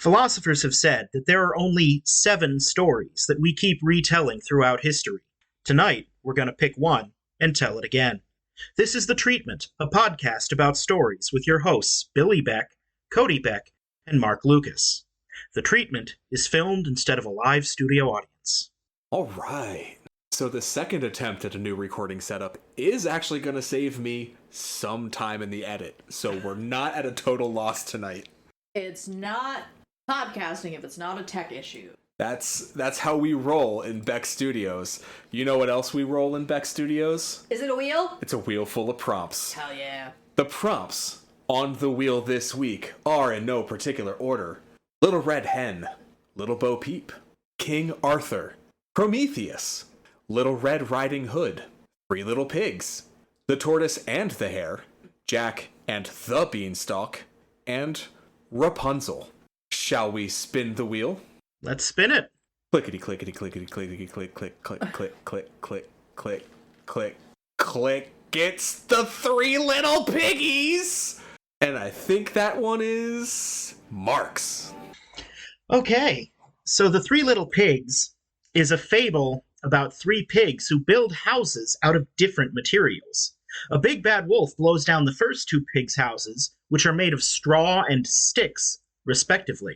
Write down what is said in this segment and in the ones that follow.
Philosophers have said that there are only 7 stories that we keep retelling throughout history. Tonight, we're going to pick one and tell it again. This is The Treatment, a podcast about stories with your hosts Billy Beck, Cody Beck, and Mark Lucas. The Treatment is filmed instead of a live studio audience. All right. So the second attempt at a new recording setup is actually going to save me some time in the edit. So we're not at a total loss tonight. It's not podcasting if it's not a tech issue. That's how we roll in Beck Studios. You know what else we roll in Beck Studios? Is it a wheel? It's a wheel full of prompts. Hell yeah. The prompts on the wheel this week are in no particular order. Little Red Hen, Little Bo Peep, King Arthur, Prometheus, Little Red Riding Hood, Three Little Pigs, The Tortoise and the Hare, Jack and the Beanstalk, and Rapunzel. Shall we spin the wheel? Let's spin it. Clickety clickety clickety clickety click click click click click click click click click. It's the Three Little Piggies! And I think that one is Mark's. Okay, so The Three Little Pigs is a fable about 3 pigs who build houses out of different materials. A big bad wolf blows down the first 2 pigs' houses, which are made of straw and sticks, respectively.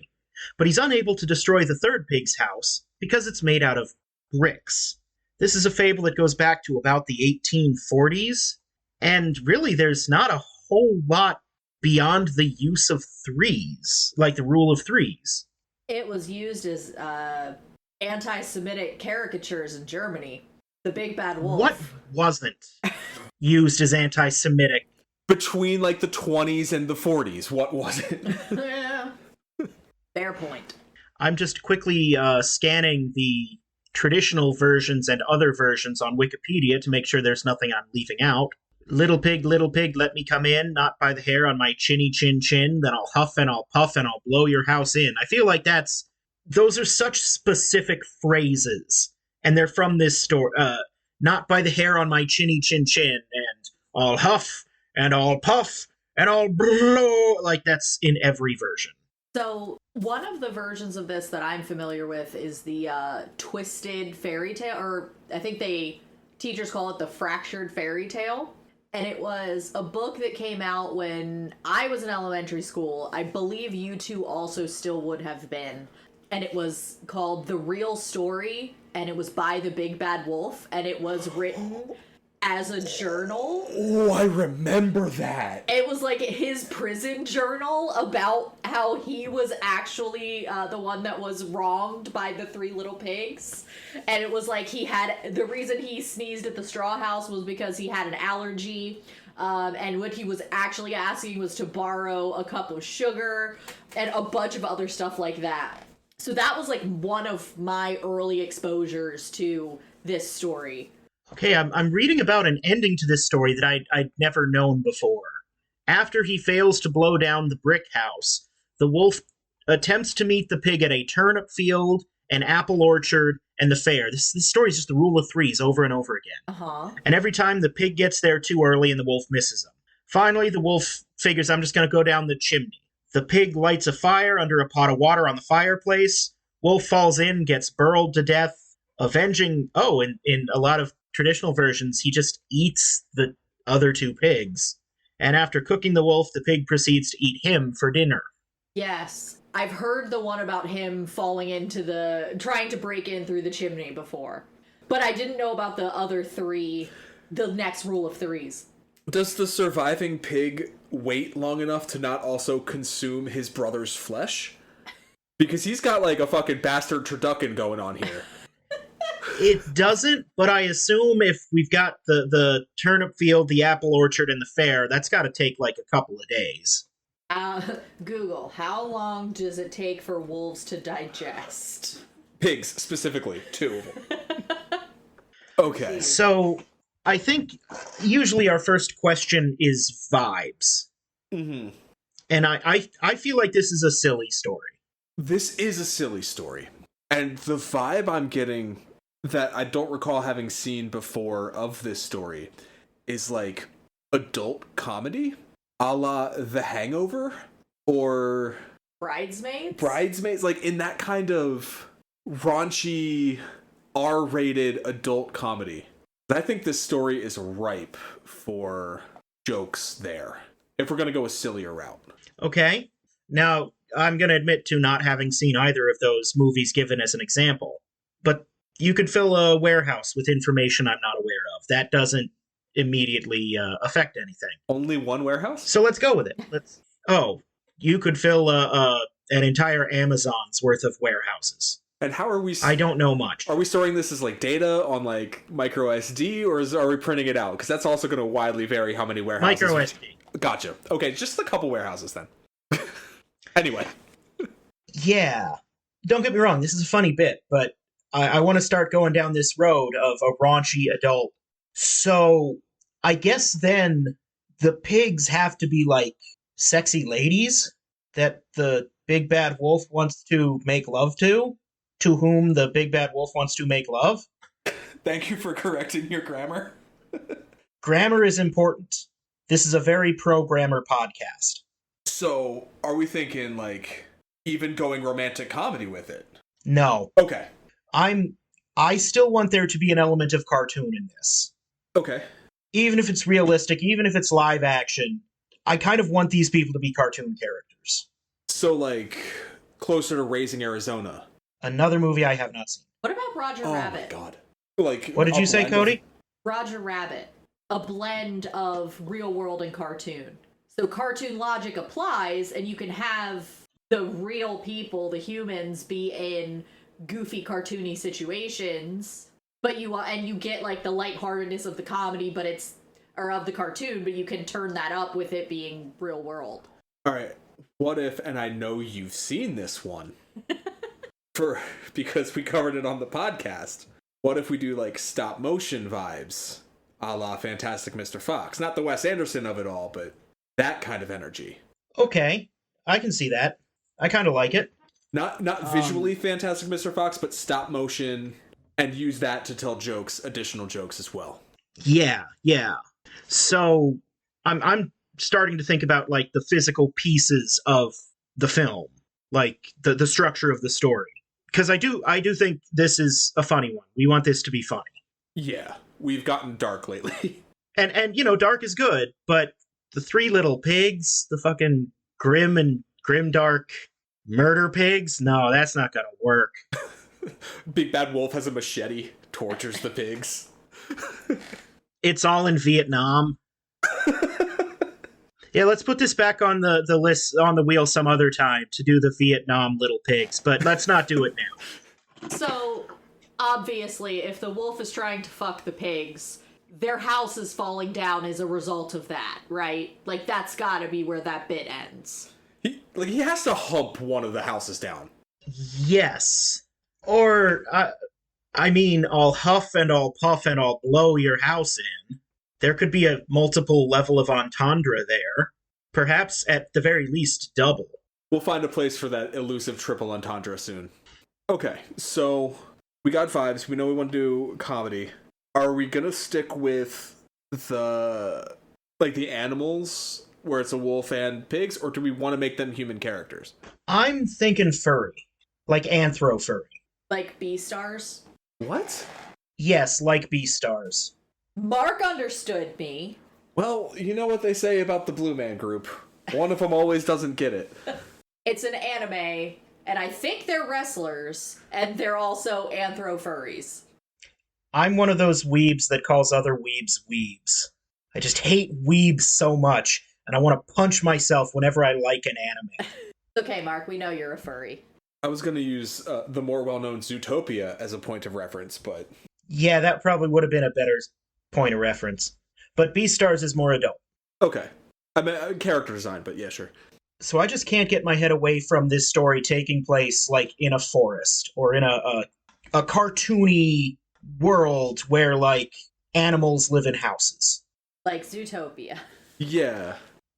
But he's unable to destroy the 3rd pig's house because it's made out of bricks. This is a fable that goes back to about the 1840s, and really there's not a whole lot beyond the use of threes, like the rule of threes. It was used as anti-Semitic caricatures in Germany. The Big Bad Wolf. What wasn't used as anti-Semitic? Between like the 20s and the 40s, what was it? Yeah. Fair point. I'm just quickly scanning the traditional versions and other versions on Wikipedia to make sure there's nothing I'm leaving out. Little pig, let me come in, not by the hair on my chinny chin chin, then I'll huff and I'll puff and I'll blow your house in. I feel like those are such specific phrases, and they're from this story. Not by the hair on my chinny chin chin, and I'll huff and I'll puff and I'll blow, like that's in every version. So, one of the versions of this that I'm familiar with is the Twisted Fairy Tale, or I think teachers call it the Fractured Fairy Tale. And it was a book that came out when I was in elementary school. I believe you two also still would have been. And it was called The Real Story, and it was by the Big Bad Wolf, and it was written as a journal. Oh, I remember that. It was like his prison journal about how he was actually the one that was wronged by the 3 little pigs. And it was like the reason he sneezed at the straw house was because he had an allergy. And what he was actually asking was to borrow a cup of sugar and a bunch of other stuff like that. So that was like one of my early exposures to this story. Okay, I'm reading about an ending to this story that I'd never known before. After he fails to blow down the brick house, the wolf attempts to meet the pig at a turnip field, an apple orchard, and the fair. This story is just the rule of threes over and over again. Uh-huh. And every time the pig gets there too early and the wolf misses him. Finally, the wolf figures, I'm just going to go down the chimney. The pig lights a fire under a pot of water on the fireplace. Wolf falls in, gets burled to death, avenging... Oh, in a lot of traditional versions, he just eats the other 2 pigs. And after cooking the wolf, the pig proceeds to eat him for dinner. Yes. I've heard the one about him falling trying to break in through the chimney before. But I didn't know about the other 3, the next rule of threes. Does the surviving pig wait long enough to not also consume his brother's flesh? Because he's got like a fucking bastard turducken going on here. It doesn't, but I assume if we've got the turnip field, the apple orchard, and the fair, that's got to take like a couple of days. Google, how long does it take for wolves to digest? Pigs, specifically. 2 of them. Okay. So, I think usually our first question is vibes. Mm-hmm. And I feel like this is a silly story. This is a silly story. And the vibe I'm getting that I don't recall having seen before of this story is like adult comedy, a la The Hangover, or Bridesmaids, like in that kind of raunchy R-rated adult comedy. I think this story is ripe for jokes there, if we're going to go a sillier route. Okay. Now, I'm going to admit to not having seen either of those movies given as an example, but you could fill a warehouse with information I'm not aware of. That doesn't immediately affect anything. Only one warehouse? So let's go with it. You could fill an entire Amazon's worth of warehouses. And how are we... I don't know much. Are we storing this as like data on like micro SD, or are we printing it out? Because that's also going to widely vary how many warehouses. Micro SD. Gotcha. Okay, just a couple warehouses then. Anyway. Yeah. Don't get me wrong, this is a funny bit, but I want to start going down this road of a raunchy adult. So I guess then the pigs have to be like sexy ladies that the big bad wolf wants to make love to whom the big bad wolf wants to make love. Thank you for correcting your grammar. Grammar is important. This is a very pro-grammar podcast. So, are we thinking, like, even going romantic comedy with it? No. Okay. I still want there to be an element of cartoon in this. Okay. Even if it's realistic, even if it's live action, I kind of want these people to be cartoon characters. So, like, closer to Raising Arizona. Another movie I have not seen. What about Roger Rabbit? Oh my god. Like, what did you say, Cody? Roger Rabbit. A blend of real world and cartoon. So cartoon logic applies, and you can have the real people, the humans, be in goofy, cartoony situations, but you get like the lightheartedness of the comedy, or of the cartoon, but you can turn that up with it being real world. All right. What if, and I know you've seen this one, because we covered it on the podcast. What if we do like stop motion vibes, a la Fantastic Mr. Fox? Not the Wes Anderson of it all, but that kind of energy. Okay, I can see that. I kind of like it. Not visually Fantastic Mr. Fox, but stop motion, and use that to tell additional jokes as well. Yeah. So I'm starting to think about like the physical pieces of the film, like the structure of the story, because I do think this is a funny one. We want this to be funny. Yeah, we've gotten dark lately. And dark is good, but the three little pigs, the fucking grim dark murder pigs, no, that's not gonna work. Big Bad Wolf has a machete, tortures the pigs. It's all in Vietnam. Yeah, let's put this back on the list, on the wheel some other time to do the Vietnam little pigs, but let's not do it now. So, obviously, if the wolf is trying to fuck the pigs, their house is falling down as a result of that, right? Like, that's gotta be where that bit ends. He has to hump one of the houses down. Yes. Or, I'll huff and I'll puff and I'll blow your house in. There could be a multiple level of entendre there. Perhaps, at the very least, double. We'll find a place for that elusive triple entendre soon. Okay, so we got vibes. We know we want to do comedy. Are we gonna stick with the animals, where it's a wolf and pigs, or do we want to make them human characters? I'm thinking furry. Like anthro furry. Like Beastars? What? Yes, like Beastars. Mark understood me. Well, you know what they say about the Blue Man Group. One of them always doesn't get it. It's an anime, and I think they're wrestlers, and they're also anthro furries. I'm one of those weebs that calls other weebs weebs. I just hate weebs so much, and I want to punch myself whenever I like an anime. Okay, Mark, we know you're a furry. I was going to use the more well-known Zootopia as a point of reference, but... Yeah, that probably would have been a better point of reference. But Beastars is more adult. Okay. I mean, character design, but yeah, sure. So I just can't get my head away from this story taking place, like, in a forest, or in a cartoony world where, like, animals live in houses. Like Zootopia. Yeah.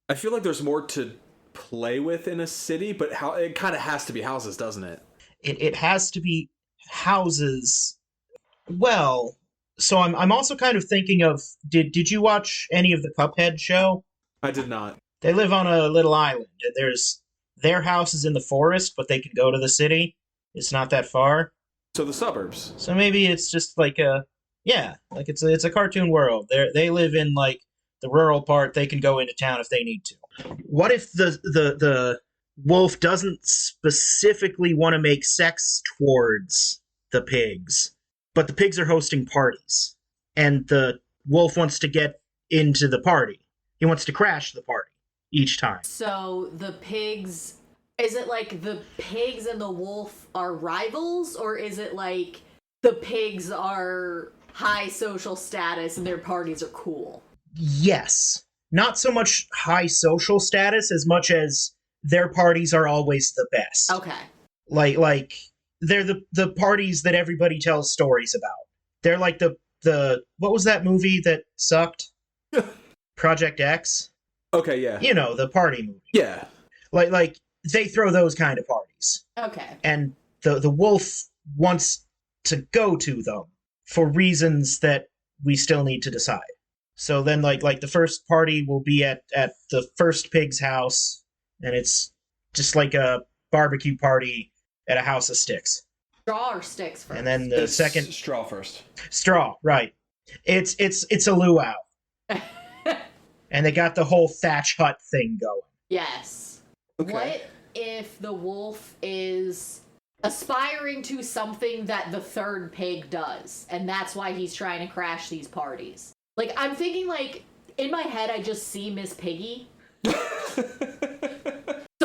I feel like there's more to play with in a city, but it kind of has to be houses, doesn't it? It has to be houses. Well, so I'm also kind of thinking of, did you watch any of the Cuphead show? I did not. They live on a little island, and there's their house is in the forest, but they can go to the city. It's not that far. So the suburbs. So maybe it's just like like it's a cartoon world. They live in like the rural part. They can go into town if they need to. What if the wolf doesn't specifically want to make sex towards the pigs, but the pigs are hosting parties, and the wolf wants to get into the party. He wants to crash the party each time. So the pigs, is it like the pigs and the wolf are rivals, or is it like the pigs are high social status and their parties are cool? Yes. Not so much high social status as much as their parties are always the best. Okay. Like they're the parties that everybody tells stories about. They're like the what was that movie that sucked? Project X? Okay, yeah. You know, the party movie. Yeah. Like they throw those kind of parties. Okay. And the wolf wants to go to them for reasons that we still need to decide. So then like the first party will be at the first pig's house, and it's just like a barbecue party at a house of sticks. Straw or sticks first? And then the It's second straw first. straw, right. It's a luau. And they got the whole thatch hut thing going. Yes. Okay. What if the wolf is aspiring to something that the third pig does, and that's why he's trying to crash these parties? Like, I'm thinking, like, in my head, I just see Miss Piggy. So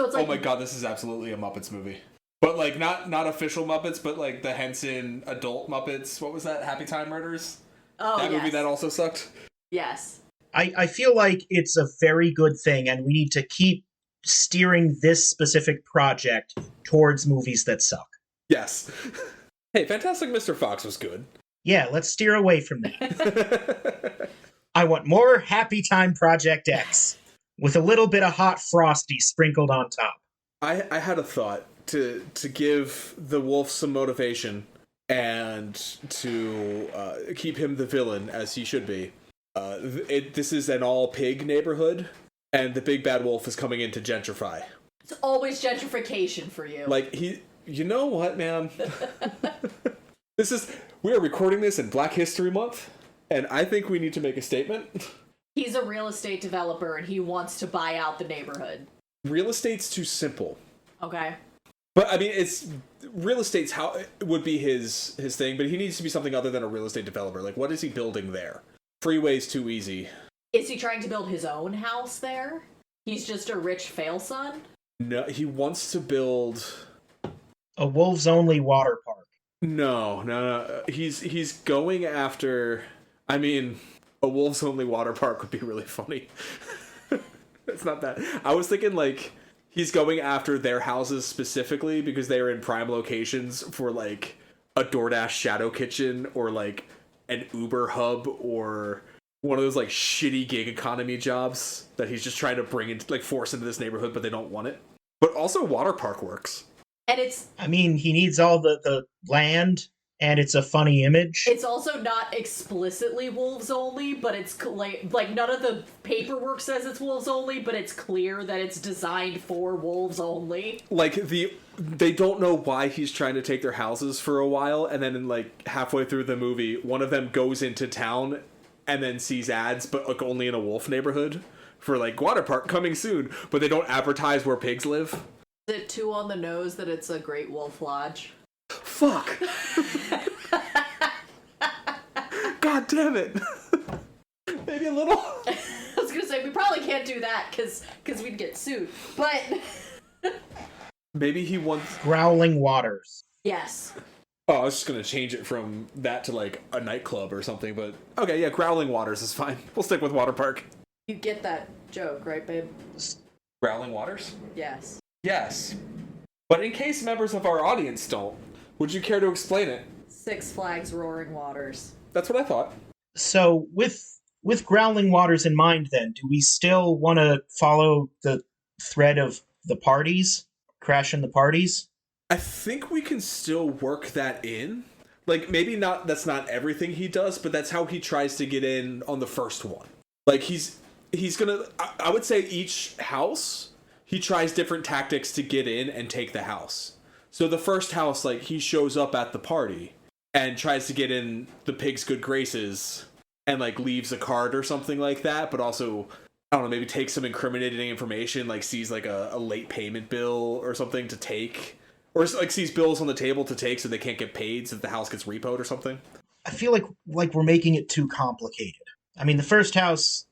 it's like, Oh my god, this is absolutely a Muppets movie. But like not official Muppets, but like the Henson adult Muppets. What was that? Happy Time Murders? oh, That yes. movie that also sucked. Yes. I feel like it's a very good thing, and we need to keep steering this specific project towards movies that suck. Yes. Hey, Fantastic Mr. Fox was good. Yeah, let's steer away from that. I want more Happy Time Project X with a little bit of hot Frosty sprinkled on top. I had a thought to give the wolf some motivation and to keep him the villain as he should be. This is an all-pig neighborhood, and the big bad wolf is coming in to gentrify. It's always gentrification for you. Like, you know what, man? We are recording this in Black History Month, and I think we need to make a statement. He's a real estate developer, and he wants to buy out the neighborhood. Real estate's too simple. Okay. But, I mean, real estate's how would be his thing, but he needs to be something other than a real estate developer. Like, what is he building there? Freeway's too easy. Is he trying to build his own house there? He's just a rich fail son? No, he wants to build... A wolves only water park. No. He's going after... I mean, a wolves only water park would be really funny. It's not that. I was thinking, like, he's going after their houses specifically because they are in prime locations for, like, a DoorDash shadow kitchen or, like, an Uber hub or one of those, like, shitty gig economy jobs that he's just trying to bring into, like, force into this neighborhood, but they don't want it. But also water park works. And it's I mean, he needs all the land, and it's a funny image. also not explicitly wolves only, but it's like none of the paperwork says it's wolves only, but it's clear that it's designed for wolves only. Like, they don't know why he's trying to take their houses for a while, and then, like, halfway through the movie, one of them goes into town and then sees ads, but, like, only in a wolf neighborhood for, like, water park coming soon, but they don't advertise where pigs live. Is it too on the nose that it's a Great Wolf Lodge? Fuck! God damn it! Maybe a little. I was gonna say, we probably can't do that, because we'd get sued. But... Maybe he wants... Growling Waters. yes. Oh, I was just gonna change it from that to, like, a nightclub or something, but... Okay, yeah, Growling Waters is fine. We'll stick with water park. You get that joke, right, babe? Growling Waters? Yes. Yes. But in case members of our audience don't, would you care to explain it? Six Flags Roaring Waters. That's what I thought. So with Growling Waters in mind, then, do we still want to follow the thread of the parties? Crashing the parties? I think we can still work that in. Like, maybe not, that's not everything he does, but that's how he tries to get in on the first one. Like, he's gonna, I would say each house he tries different tactics to get in and take the house. So the first house, like, he shows up at the party and tries to get in the pig's good graces and, like, leaves a card or something like that, but also, I don't know, maybe takes some incriminating information, like sees, like, a late payment bill or something to take. Or, like, sees bills on the table to take so they can't get paid so the house gets repoed or something. I feel like we're making it too complicated. I mean, the first house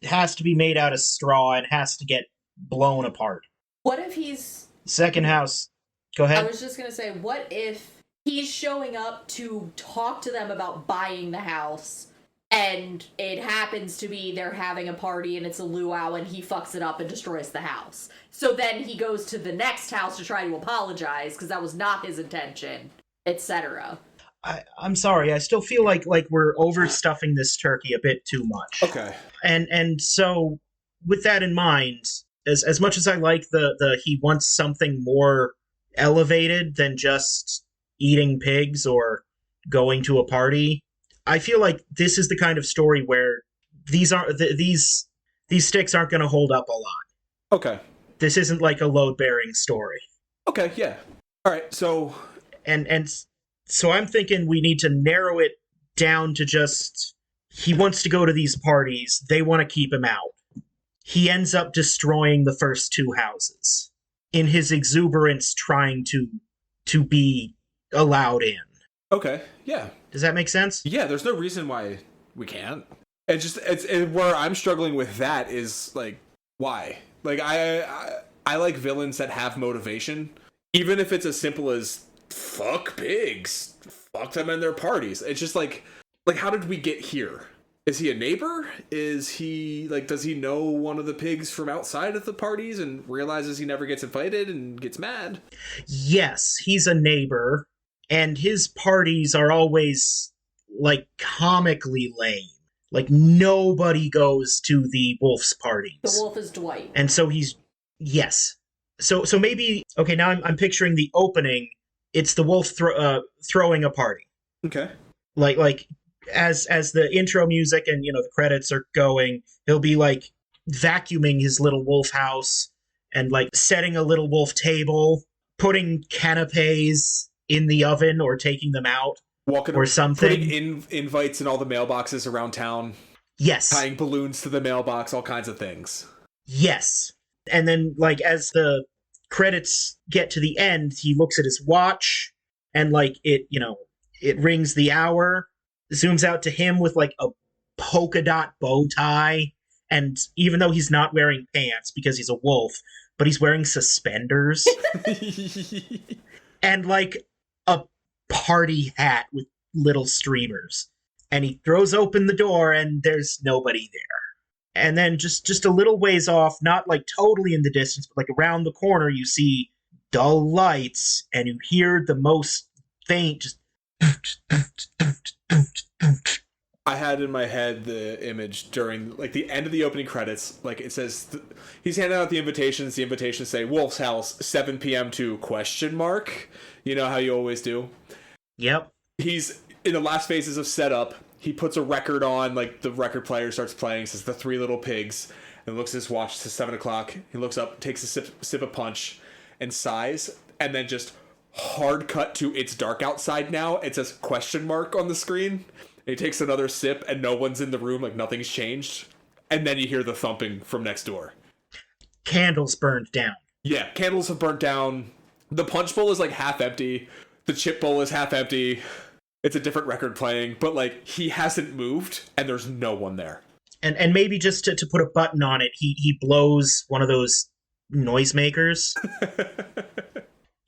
has to be made out of straw and has to get blown apart. What if he's... Second house, go ahead. I was just going to say, what if he's showing up to talk to them about buying the house, and it happens to be they're having a party and it's a luau and he fucks it up and destroys the house. So then he goes to the next house to try to apologize because that was not his intention, etc. I'm sorry. I still feel like we're overstuffing this turkey a bit too much. Okay. And so with that in mind, as much as I like the he wants something more elevated than just eating pigs or going to a party, I feel like this is the kind of story where these sticks aren't going to hold up a lot. Okay. This isn't like a load-bearing story. Okay, yeah. All right, so... And so I'm thinking we need to narrow it down to just he wants to go to these parties. They want to keep him out. He ends up destroying the first two houses in his exuberance trying to be allowed in. Okay, yeah. Does that make sense? Yeah, there's no reason why we can't. It's where I'm struggling with that is, like, why? Like, I like villains that have motivation, even if it's as simple as fuck pigs, fuck them and their parties. It's just like how did we get here? Is he a neighbor? Is he, like, does he know one of the pigs from outside of the parties and realizes he never gets invited and gets mad? Yes, he's a neighbor, and his parties are always, like, comically lame. Like, nobody goes to the wolf's parties. The wolf is Dwight. And so yes. So maybe, okay, now I'm picturing the opening. It's the wolf throwing a party. Okay. Like as the intro music and, you know, the credits are going, he'll be, like, vacuuming his little wolf house and, like, setting a little wolf table, putting canapes in the oven or taking them out. Walking or something. Putting invites in all the mailboxes around town. Yes. Tying balloons to the mailbox, all kinds of things. Yes. And then, like, as the credits get to the end, he looks at his watch and, like, it rings the hour, zooms out to him with, like, a polka dot bow tie. And even though he's not wearing pants because he's a wolf, but he's wearing suspenders and, like, a party hat with little streamers. And he throws open the door and there's nobody there. And then just a little ways off, not like totally in the distance, but like around the corner, you see dull lights and you hear the most faint just... I had in my head the image during, like, the end of the opening credits. Like, it says, he's handing out the invitations. The invitations say, Wolf's House, 7 p.m. to ? You know how you always do? Yep. He's in the last phases of setup. He puts a record on, like, the record player starts playing, says The Three Little Pigs, and looks at his watch, says 7 o'clock. He looks up, takes a sip of punch, and sighs, and then just hard cut to it's dark outside now. It says ? on the screen. And he takes another sip, and no one's in the room, like nothing's changed. And then you hear the thumping from next door. Candles burned down. Yeah, candles have burnt down. The punch bowl is, like, half empty. The chip bowl is half empty. It's a different record playing, but, like, he hasn't moved, and there's no one there. And maybe just to put a button on it, he blows one of those noisemakers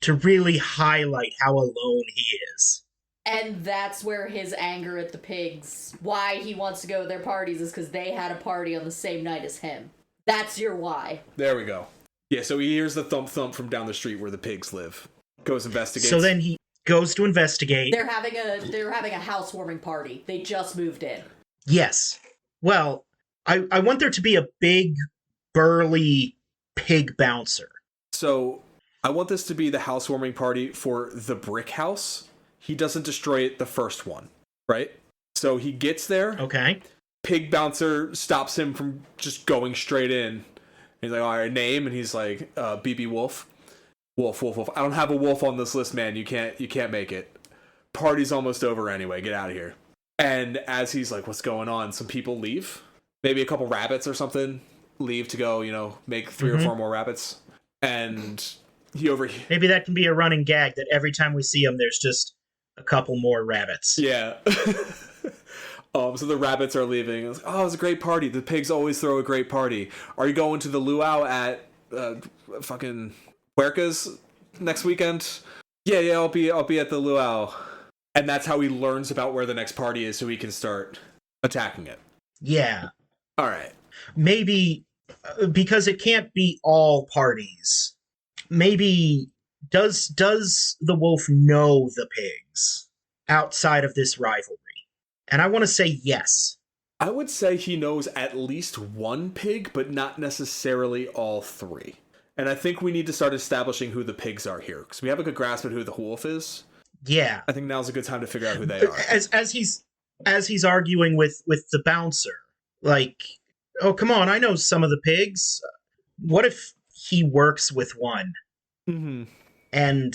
to really highlight how alone he is. And that's where his anger at the pigs, why he wants to go to their parties, is because they had a party on the same night as him. That's your why. There we go. Yeah, so he hears the thump from down the street where the pigs live. Goes investigates. So then he goes to investigate. They're having a housewarming party. They just moved in. Yes. Well, I want there to be a big, burly pig bouncer. So I want this to be the housewarming party for the brick house. He doesn't destroy it the first one, right? So he gets there. Okay. Pig bouncer stops him from just going straight in He's like, all right, name, and he's like, BB Wolf. Wolf, Wolf, Wolf. I don't have a wolf on this list, man. You can't make it. Party's almost over anyway. Get out of here. And as he's like, what's going on? Some people leave. Maybe a couple rabbits or something leave to go, make 3 or 4 more rabbits. And maybe that can be a running gag that every time we see him, there's just a couple more rabbits. Yeah. So the rabbits are leaving. It's like, oh, it was a great party. The pigs always throw a great party. Are you going to the luau at fucking Huerca's next weekend? Yeah, I'll be at the luau. And that's how he learns about where the next party is, so he can start attacking it. Yeah. All right. Maybe because it can't be all parties. Maybe does the wolf know the pigs outside of this rivalry? And I want to say yes. I would say he knows at least one pig, but not necessarily all 3. And I think we need to start establishing who the pigs are here, because we have a good grasp at who the wolf is. Yeah. I think now's a good time to figure out who they are. As he's arguing with the bouncer, like, oh, come on, I know some of the pigs. What if he works with one and,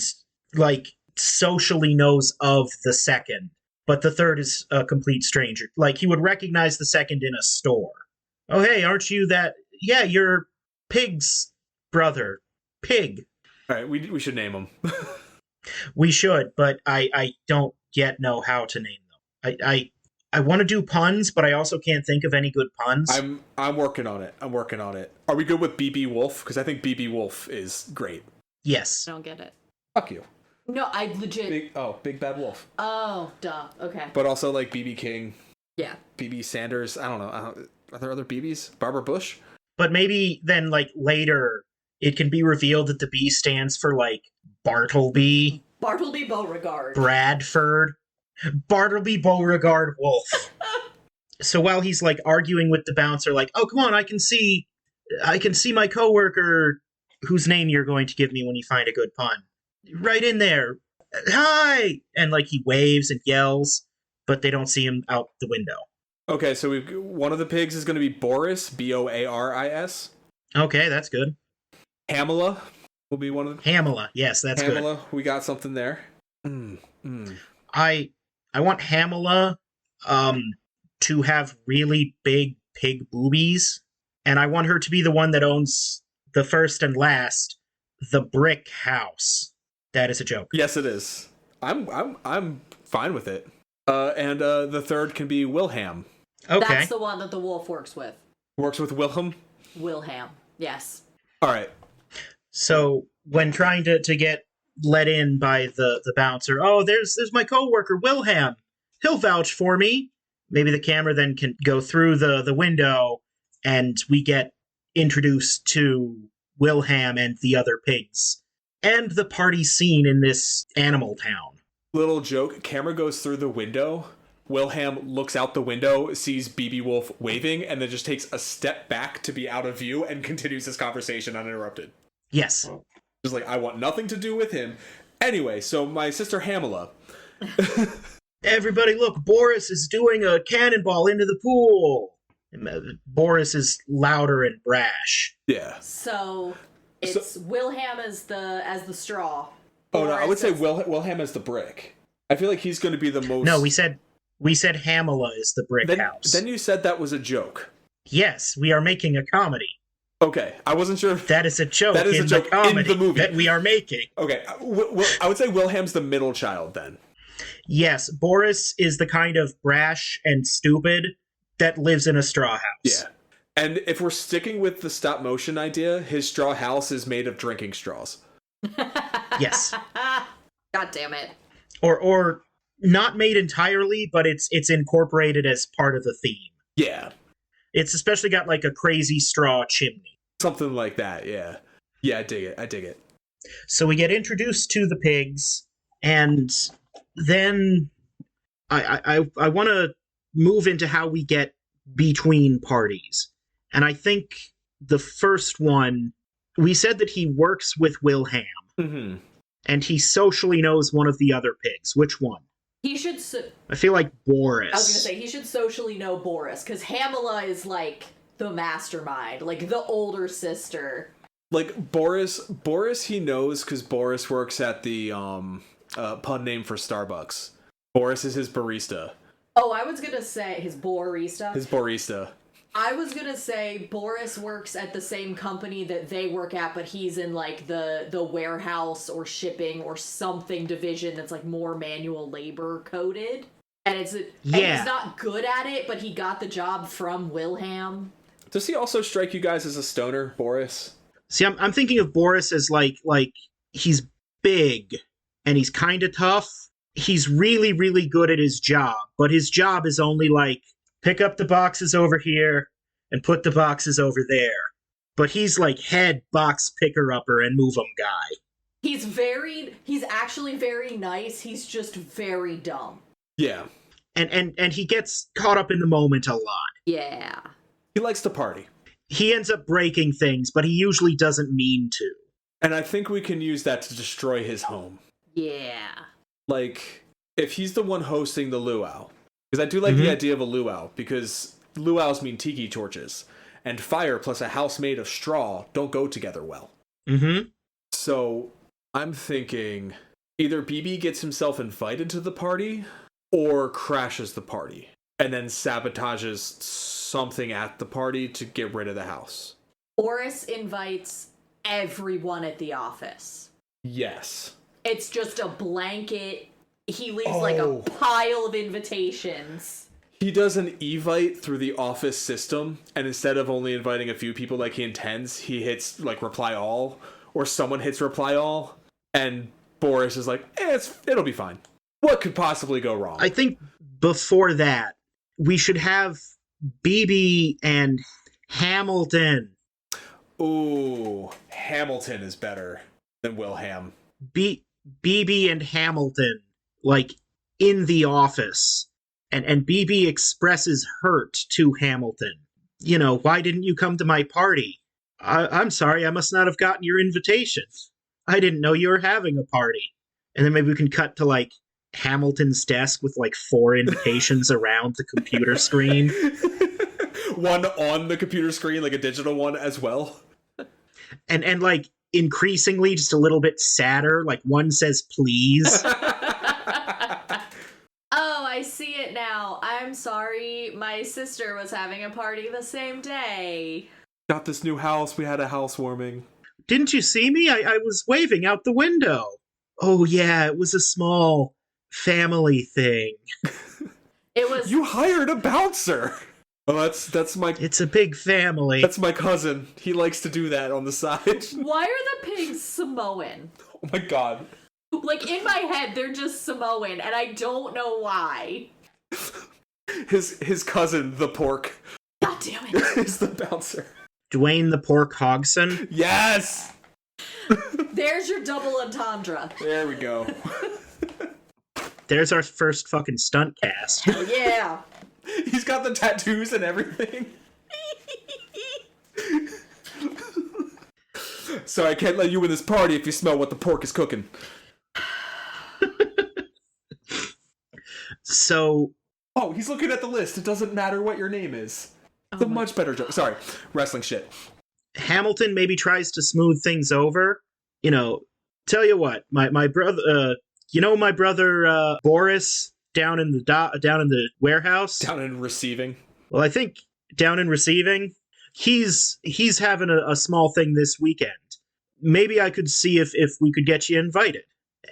like, socially knows of the second, but the third is a complete stranger? Like, he would recognize the second in a store. Oh, hey, aren't you that? Yeah, you're Pig's brother. Pig. All right, we should name him. We should, but I don't yet know how to name them. I want to do puns, but I also can't think of any good puns. I'm working on it. Are we good with BB Wolf? Because I think BB Wolf is great. Yes. I don't get it. Fuck you. No, I legit... Big Bad Wolf. Oh, duh. Okay. But also like BB King. Yeah. BB Sanders. I don't know. Are there other BBs? Barbara Bush? But maybe then, like, later, it can be revealed that the B stands for, like, Bartleby. Bartleby Beauregard. Bradford. Bartleby Beauregard Wolf. So while he's, like, arguing with the bouncer, like, oh, come on, I can see my coworker whose name you're going to give me when you find a good pun. Right in there. Hi! And, like, he waves and yells, but they don't see him out the window. Okay, so one of the pigs is going to be Boris, Boaris. Okay, that's good. Hamela will be one of them. Hamela, yes, that's good. Hamela, we got something there. I want Hamela to have really big pig boobies, and I want her to be the one that owns the first and last, the brick house. That is a joke. Yes, it is. I'm fine with it. And the third can be Wilhelm. Okay. That's the one that the wolf works with. Works with Wilhelm? Wilhelm, yes. All right. So when trying to get let in by the bouncer, oh, there's my coworker Wilhelm. He'll vouch for me. Maybe the camera then can go through the window, and we get introduced to Wilhelm and the other pigs, and the party scene in this animal town. Little joke, camera goes through the window. Wilhelm looks out the window, sees BB Wolf waving, and then just takes a step back to be out of view and continues his conversation uninterrupted. Yes. Just like, I want nothing to do with him. Anyway, so my sister Hamela. Everybody look, Boris is doing a cannonball into the pool. Boris is louder and brash. Yeah. So it's Wilhelm as the straw. Oh no, I would say Wilhelm as the brick. I feel like he's going to be the most... No, we said Hamela is the brick house. Then you said that was a joke. Yes, we are making a comedy. Okay, I wasn't sure if... That is a joke. That is a joke in the movie that we are making. Okay, I would say Wilhelm's the middle child then. Yes, Boris is the kind of brash and stupid that lives in a straw house. Yeah. And if we're sticking with the stop motion idea, his straw house is made of drinking straws. Yes. God damn it. Or not made entirely, but it's incorporated as part of the theme. Yeah. It's especially got like a crazy straw chimney. Something like that, yeah. Yeah, I dig it. So we get introduced to the pigs, and then I want to move into how we get between parties. And I think the first one, we said that he works with Wilhelm. Mm-hmm. And he socially knows one of the other pigs. Which one? He should... I feel like Boris. I was going to say, he should socially know Boris, because Hamela is, like, the mastermind, like the older sister. Like Boris he knows because Boris works at the pun name for Starbucks. Boris is his barista. Oh, I was gonna say his barista. His barista. I was gonna say Boris works at the same company that they work at, but he's in like the warehouse or shipping or something division that's like more manual labor coded. And and he's not good at it, but he got the job from Wilhelm. Does he also strike you guys as a stoner, Boris? See, I'm thinking of Boris as like he's big and he's kind of tough. He's really, really good at his job, but his job is only like pick up the boxes over here and put the boxes over there. But he's like head box picker-upper and move 'em guy. He's actually very nice. He's just very dumb. Yeah. And he gets caught up in the moment a lot. Yeah. He likes to party. He ends up breaking things, but he usually doesn't mean to. And I think we can use that to destroy his home. Yeah. Like, if he's the one hosting the luau. Because I do like the idea of a luau, because luau's mean tiki torches. And fire plus a house made of straw don't go together well. Mm-hmm. So, I'm thinking either BB gets himself invited to the party, or crashes the party. And then sabotages something at the party to get rid of the house. Boris invites everyone at the office. Yes. It's just a blanket. He leaves like a pile of invitations. He does an evite through the office system, and instead of only inviting a few people like he intends, he hits like reply all, or someone hits reply all, and Boris is like, it'll be fine. What could possibly go wrong? I think before that, we should have BB and Hamilton. Ooh, Hamilton is better than Wilhelm. BB and Hamilton, like, in the office. And BB expresses hurt to Hamilton. You know, why didn't you come to my party? I'm sorry, I must not have gotten your invitation. I didn't know you were having a party. And then maybe we can cut to, like, Hamilton's desk with, like, 4 invitations around the computer screen. One on the computer screen, like a digital one as well. And like, increasingly just a little bit sadder. Like, one says, please. Oh, I see it now. I'm sorry. My sister was having a party the same day. Got this new house. We had a housewarming. Didn't you see me? I was waving out the window. Oh, yeah, it was a small family thing. It was... You hired a bouncer! Oh, that's my... It's a big family. That's my cousin. He likes to do that on the side. Why are the pigs Samoan? Oh my god. Like, in my head, they're just Samoan, and I don't know why. His cousin, the pork. God damn it. Is the bouncer. Dwayne the Pork Hogson. Yes! There's your double entendre. There we go. There's our first fucking stunt cast. Hell yeah. He's got the tattoos and everything. So I can't let you in this party if you smell what the pork is cooking. So... Oh, he's looking at the list. It doesn't matter what your name is. It's a much better joke. Sorry, wrestling shit. Hamilton maybe tries to smooth things over. You know, tell you what, my brother, my brother Boris down in the warehouse, Down in receiving. Well, I think down in receiving, he's having a small thing this weekend. Maybe I could see if we could get you invited.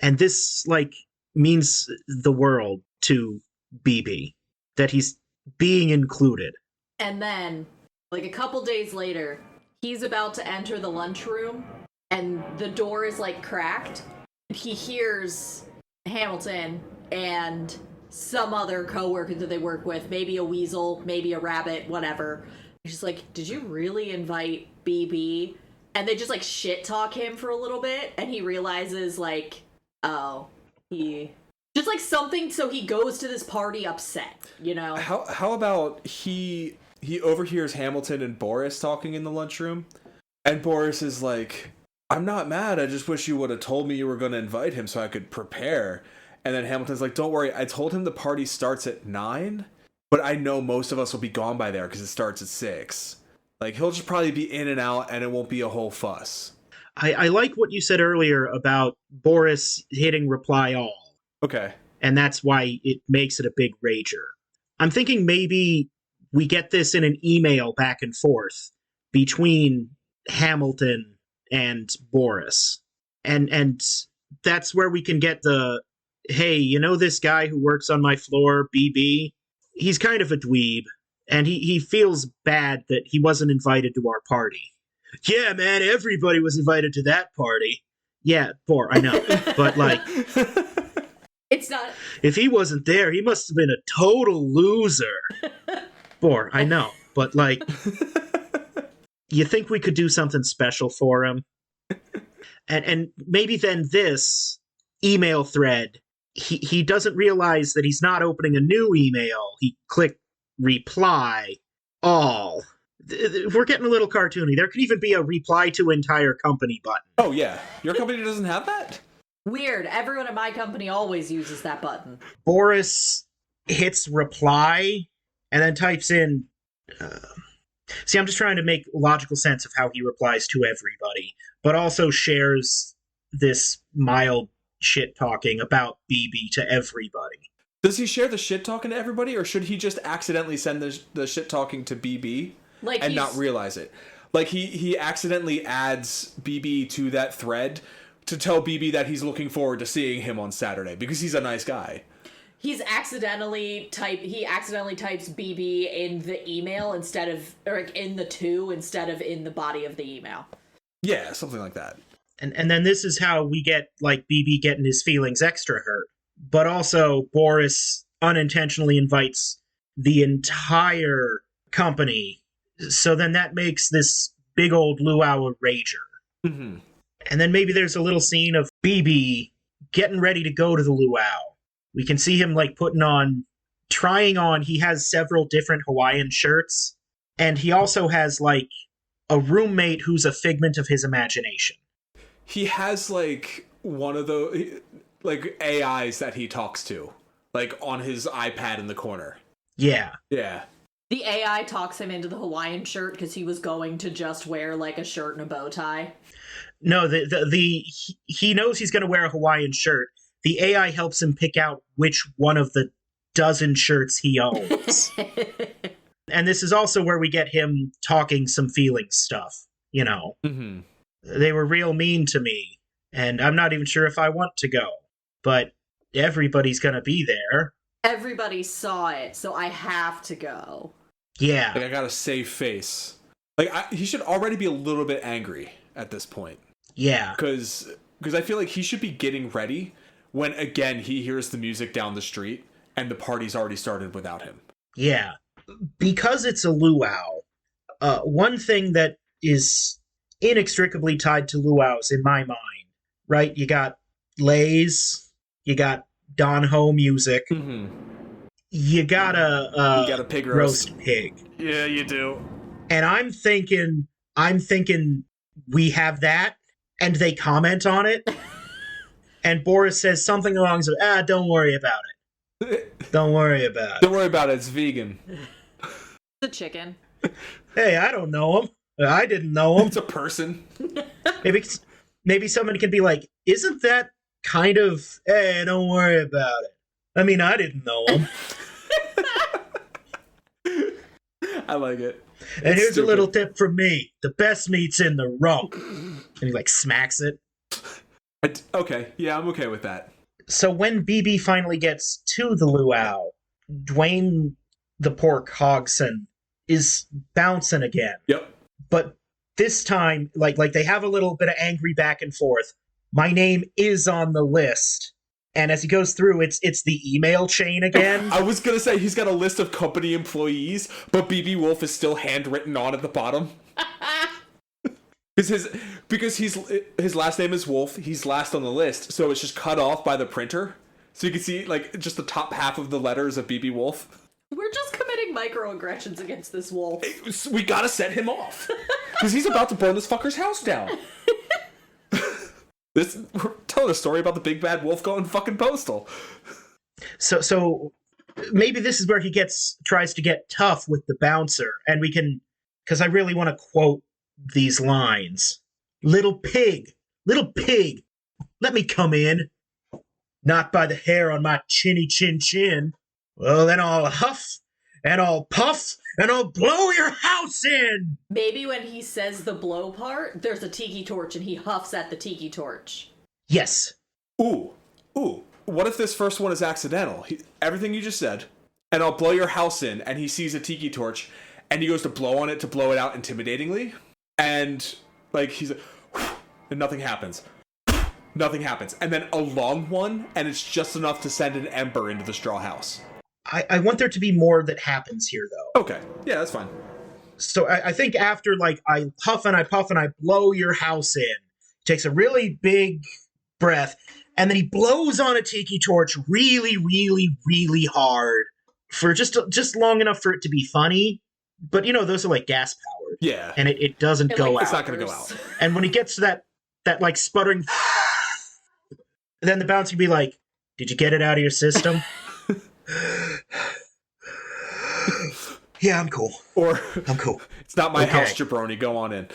And this like means the world to BB that he's being included. And then, like a couple days later, he's about to enter the lunchroom, and the door is like cracked. He hears Hamilton and some other coworker that they work with, maybe a weasel, maybe a rabbit, whatever. He's just like, did you really invite BB? And they just like shit talk him for a little bit, and he realizes like, oh, he just like something, so he goes to this party upset, you know? How about he overhears Hamilton and Boris talking in the lunchroom, and Boris is like, I'm not mad, I just wish you would have told me you were going to invite him so I could prepare. And then Hamilton's like, don't worry, I told him the party starts at 9, but I know most of us will be gone by there because it starts at 6. Like, he'll just probably be in and out, and it won't be a whole fuss. I like what you said earlier about Boris hitting reply all, Okay. and that's why it makes it a big rager. I'm thinking maybe we get this in an email back and forth between Hamilton and Boris. And that's where we can get the, hey, you know this guy who works on my floor, BB? He's kind of a dweeb, and he feels bad that he wasn't invited to our party. Yeah, man, everybody was invited to that party. Yeah, I know. But, like, It's not. if he wasn't there, he must have been a total loser. I know. But, like, you think we could do something special for him? And maybe then this email thread, he doesn't realize that he's not opening a new email. He clicked reply all. We're getting a little cartoony. There could even be a reply to entire company button. Oh, yeah. Your company doesn't have that? Weird. Everyone at my company always uses that button. Boris hits reply and then types in. See, I'm just trying to make logical sense of how he replies to everybody, but also shares this mild shit talking about BB to everybody. Does he share the shit talking to everybody, or should he just accidentally send the shit talking to BB and not realize it? Like, he accidentally adds BB to that thread to tell BB that he's looking forward to seeing him on Saturday because he's a nice guy. He accidentally types BB in the email or in the to instead of in the body of the email. Yeah, something like that. And then this is how we get, like, BB getting his feelings extra hurt. But also, Boris unintentionally invites the entire company. So then that makes this big old luau a rager. Mm-hmm. And then maybe there's a little scene of BB getting ready to go to the luau. We can see him, like, trying on, he has several different Hawaiian shirts. And he also has, like, a roommate who's a figment of his imagination. He has, like, one of the, like, AIs that he talks to, like, on his iPad in the corner. Yeah. Yeah. The AI talks him into the Hawaiian shirt because he was going to just wear, like, a shirt and a bow tie. No, he knows he's going to wear a Hawaiian shirt. The AI helps him pick out which one of the dozen shirts he owns. And this is also where we get him talking some feelings stuff, you know. Mm-hmm. They were real mean to me, and I'm not even sure if I want to go. But everybody's going to be there. Everybody saw it, so I have to go. Yeah. Like, I got a save face. Like, he should already be a little bit angry at this point. Yeah. Because I feel like he should be getting ready when, again, he hears the music down the street and the party's already started without him. Yeah. Because it's a luau, one thing that is inextricably tied to luau's in my mind, right? You got Lays, you got Don Ho music, Mm-hmm. you got a pig roast pig. Yeah, you do. And I'm thinking we have that, and they comment on it, and Boris says something along the lines, don't worry about it. Don't worry about it. Don't worry about it, it's vegan. The chicken. Hey, I don't know him. I didn't know him. It's a person. Maybe someone can be like, isn't that kind of, hey, don't worry about it. I mean, I didn't know him. I like it. And here's a little tip from me. The best meat's in the rump. And he, like, smacks it. Okay, yeah, I'm okay with that. So when BB finally gets to the luau, Dwayne the Pork Hogson is bouncing again. Yep. But this time, like they have a little bit of angry back and forth. My name is on the list. And as he goes through, it's the email chain again. I was gonna say he's got a list of company employees, but BB Wolf is still handwritten on at the bottom. Because his last name is Wolf, he's last on the list, so it's just cut off by the printer. So you can see, like, just the top half of the letters of BB Wolf. We're just committing microaggressions against this wolf. We gotta set him off. Because he's about to burn this fucker's house down. We're telling a story about the big bad wolf going fucking postal. So maybe this is where he tries to get tough with the bouncer, and we can because I really want to quote these lines. Little pig, let me come in. Not by the hair on my chinny chin chin. Well, then I'll huff, and I'll puff, and I'll blow your house in! Maybe when he says the blow part, there's a tiki torch and he huffs at the tiki torch. Yes. Ooh. What if this first one is accidental? Everything you just said, and I'll blow your house in, and he sees a tiki torch, and he goes to blow on it to blow it out intimidatingly, and, like, he's like, and nothing happens. Nothing happens. And then a long one, and it's just enough to send an ember into the straw house. I want there to be more that happens here, though. Okay. Yeah, that's fine. So I think after, like, I huff and I puff and I blow your house in, he takes a really big breath, and then he blows on a tiki torch really, really, really hard for just long enough for it to be funny. But, you know, those are, like, gas-powered. Yeah. And it doesn't go out. It's not going to go out. And when he gets to that like, sputtering... then the bouncer can be like, did you get it out of your system? Yeah, I'm cool. Or, I'm cool. It's not my house, jabroni. Go on in.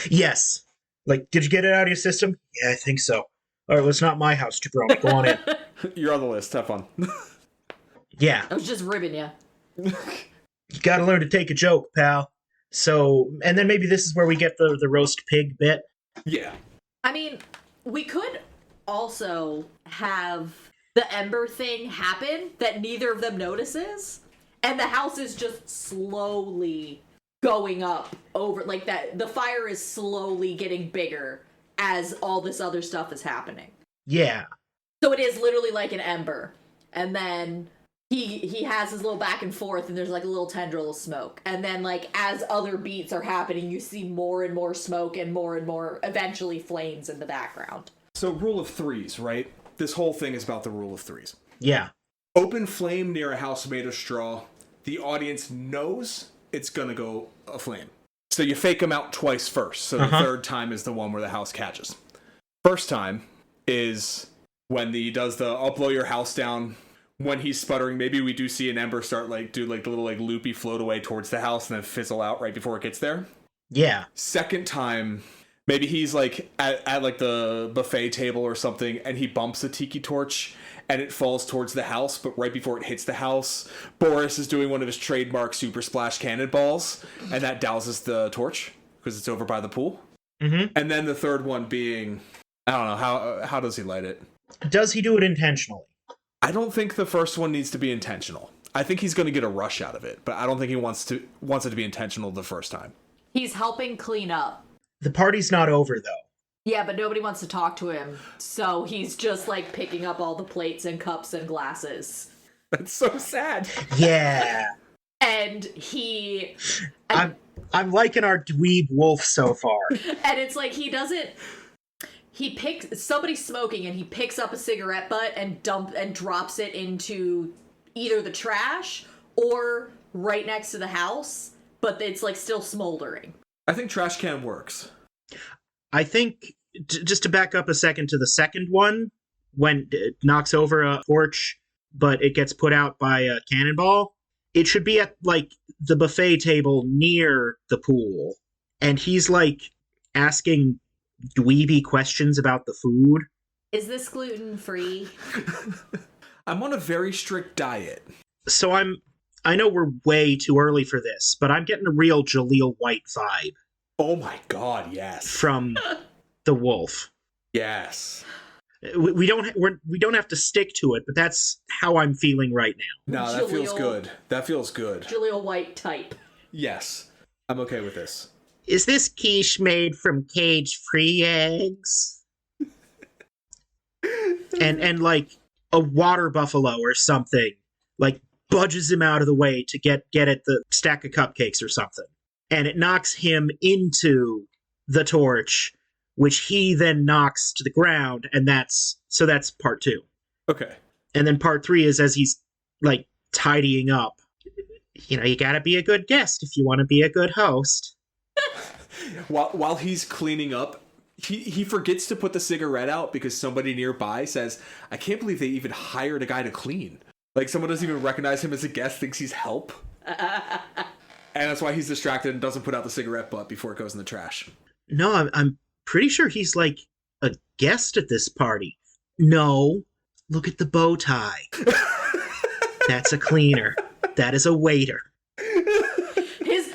Yes. Like, did you get it out of your system? Yeah, I think so. All right, well, it's not my house, jabroni. Go on in. You're on the list. Have fun. Yeah. I was just ribbing you. You gotta learn to take a joke, pal. So, and then maybe this is where we get the roast pig bit. Yeah. I mean, we could also have the ember thing happen that neither of them notices, and the house is just slowly going up over, like, that the fire is slowly getting bigger as all this other stuff is happening. Yeah. So it is literally like an ember, and then he has his little back and forth, and there's like a little tendril of smoke, and then, like, as other beats are happening, you see more and more smoke and more eventually flames in the background. So rule of threes, right? This whole thing is about the rule of threes. Yeah. Open flame near a house made of straw. The audience knows it's gonna go aflame. So you fake them out twice first. So the third time is the one where the house catches. First time is when he does the I'll blow your house down. When he's sputtering, maybe we do see an ember start, like, do, like, the little, like, loopy float away towards the house and then fizzle out right before it gets there. Yeah. Second time, maybe he's, like, at like, the buffet table or something, and he bumps the tiki torch, and it falls towards the house, but right before it hits the house, Boris is doing one of his trademark super splash cannonballs, and that douses the torch, because it's over by the pool. Mm-hmm. And then the third one being, I don't know, how does he light it? Does he do it intentionally? I don't think the first one needs to be intentional. I think he's going to get a rush out of it, but I don't think he wants it to be intentional the first time. He's helping clean up. The party's not over, though. Yeah, but nobody wants to talk to him, so he's just, like, picking up all the plates and cups and glasses. That's so sad. Yeah. And he... I'm liking our dweeb wolf so far. And it's like, he doesn't... He picks... Somebody's smoking, and he picks up a cigarette butt and drops it into either the trash or right next to the house, but it's, like, still smoldering. I think trash can works. I think, just to back up a second to the second one, when it knocks over a torch, but it gets put out by a cannonball, it should be at, like, the buffet table near the pool. And he's, like, asking dweeby questions about the food. Is this gluten-free? I'm on a very strict diet. So I know we're way too early for this, but I'm getting a real Jaleel White vibe. Oh my god, yes. From the wolf. Yes. We don't have to stick to it, but that's how I'm feeling right now. No, that feels good. That feels good. Jaleel White type. Yes. I'm okay with this. Is this quiche made from cage-free eggs? and like a water buffalo or something, like, budges him out of the way to get at the stack of cupcakes or something. And it knocks him into the torch, which he then knocks to the ground, and that's part 2. Okay. And then part 3 is as he's, like, tidying up. You know, you gotta be a good guest if you want to be a good host. While he's cleaning up, he forgets to put the cigarette out because somebody nearby says, I can't believe they even hired a guy to clean. Like, someone doesn't even recognize him as a guest, thinks he's help. And that's why he's distracted and doesn't put out the cigarette butt before it goes in the trash. No, I'm pretty sure he's like a guest at this party. No, look at the bow tie. That's a cleaner. That is a waiter.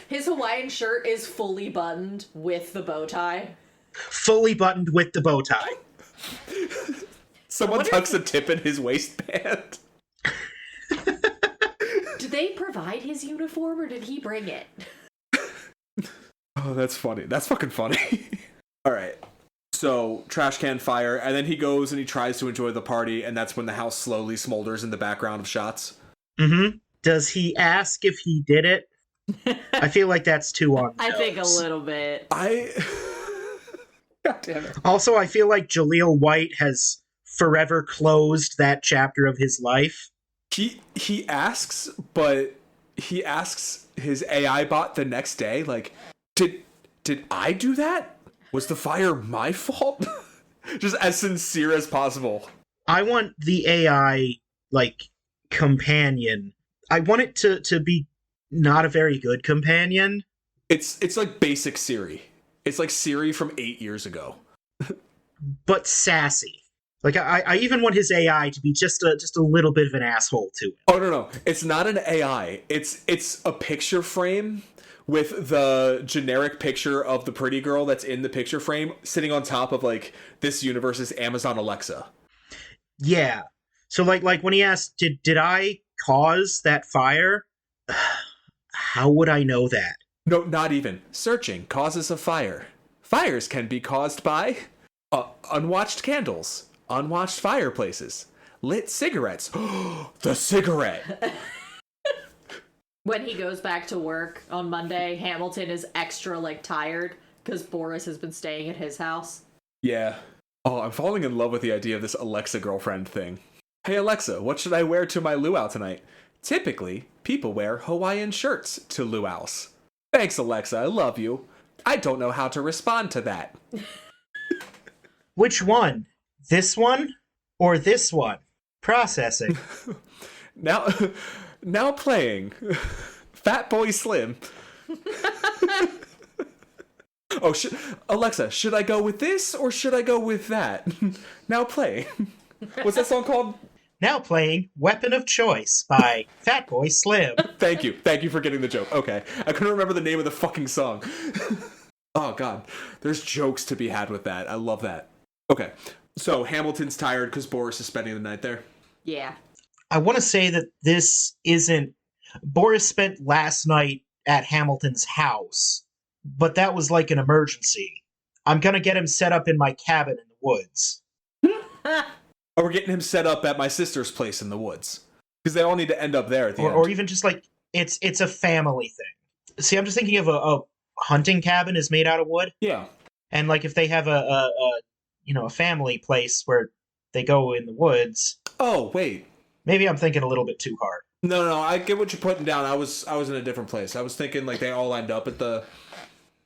His Hawaiian shirt is fully buttoned with the bow tie. Fully buttoned with the bow tie. Someone tucks a tip in his waistband. Did they provide his uniform or did he bring it? Oh, that's funny. That's fucking funny. All right. So, trash can fire, and then he goes and he tries to enjoy the party, and that's when the house slowly smolders in the background of shots. Mm-hmm. Does he ask if he did it? I feel like that's too on the I think a nose. little bit. God damn it. Also, I feel like Jaleel White has forever closed that chapter of his life. He asks, but he asks his AI bot the next day, like, did I do that? Was the fire my fault? Just as sincere as possible. I want the AI, like, companion. I want it to be not a very good companion. It's like basic Siri. It's like Siri from 8 years ago. But sassy. Like, I even want his AI to be just a little bit of an asshole to him. Oh, no. It's not an AI. It's a picture frame with the generic picture of the pretty girl that's in the picture frame sitting on top of, like, this universe's Amazon Alexa. Yeah. So, like when he asked, did I cause that fire? How would I know that? No, not even. Searching causes of fire. Fires can be caused by unwatched candles, unwatched fireplaces, lit cigarettes. The cigarette! When he goes back to work on Monday, Hamilton is extra, like, tired because Boris has been staying at his house. Yeah. Oh, I'm falling in love with the idea of this Alexa girlfriend thing. Hey Alexa, what should I wear to my luau tonight? Typically, people wear Hawaiian shirts to luau's. Thanks, Alexa, I love you. I don't know how to respond to that. Which one? This one? Or this one? Processing. Now playing. Fat Boy Slim. Oh, Alexa, should I go with this or should I go with that? Now playing. What's that song called? Now playing Weapon of Choice by Fatboy Slim. Thank you for getting the joke. Okay. I couldn't remember the name of the fucking song. Oh, God. There's jokes to be had with that. I love that. Okay. So, Hamilton's tired because Boris is spending the night there. Yeah. I want to say that this isn't... Boris spent last night at Hamilton's house, but that was like an emergency. I'm gonna get him set up in my cabin in the woods. Or we're getting him set up at my sister's place in the woods. Because they all need to end up there at the end. Or even just like, it's a family thing. See, I'm just thinking of a hunting cabin is made out of wood. Yeah. And like if they have a family place where they go in the woods. Oh, wait. Maybe I'm thinking a little bit too hard. No, I get what you're putting down. I was in a different place. I was thinking like they all end up at the...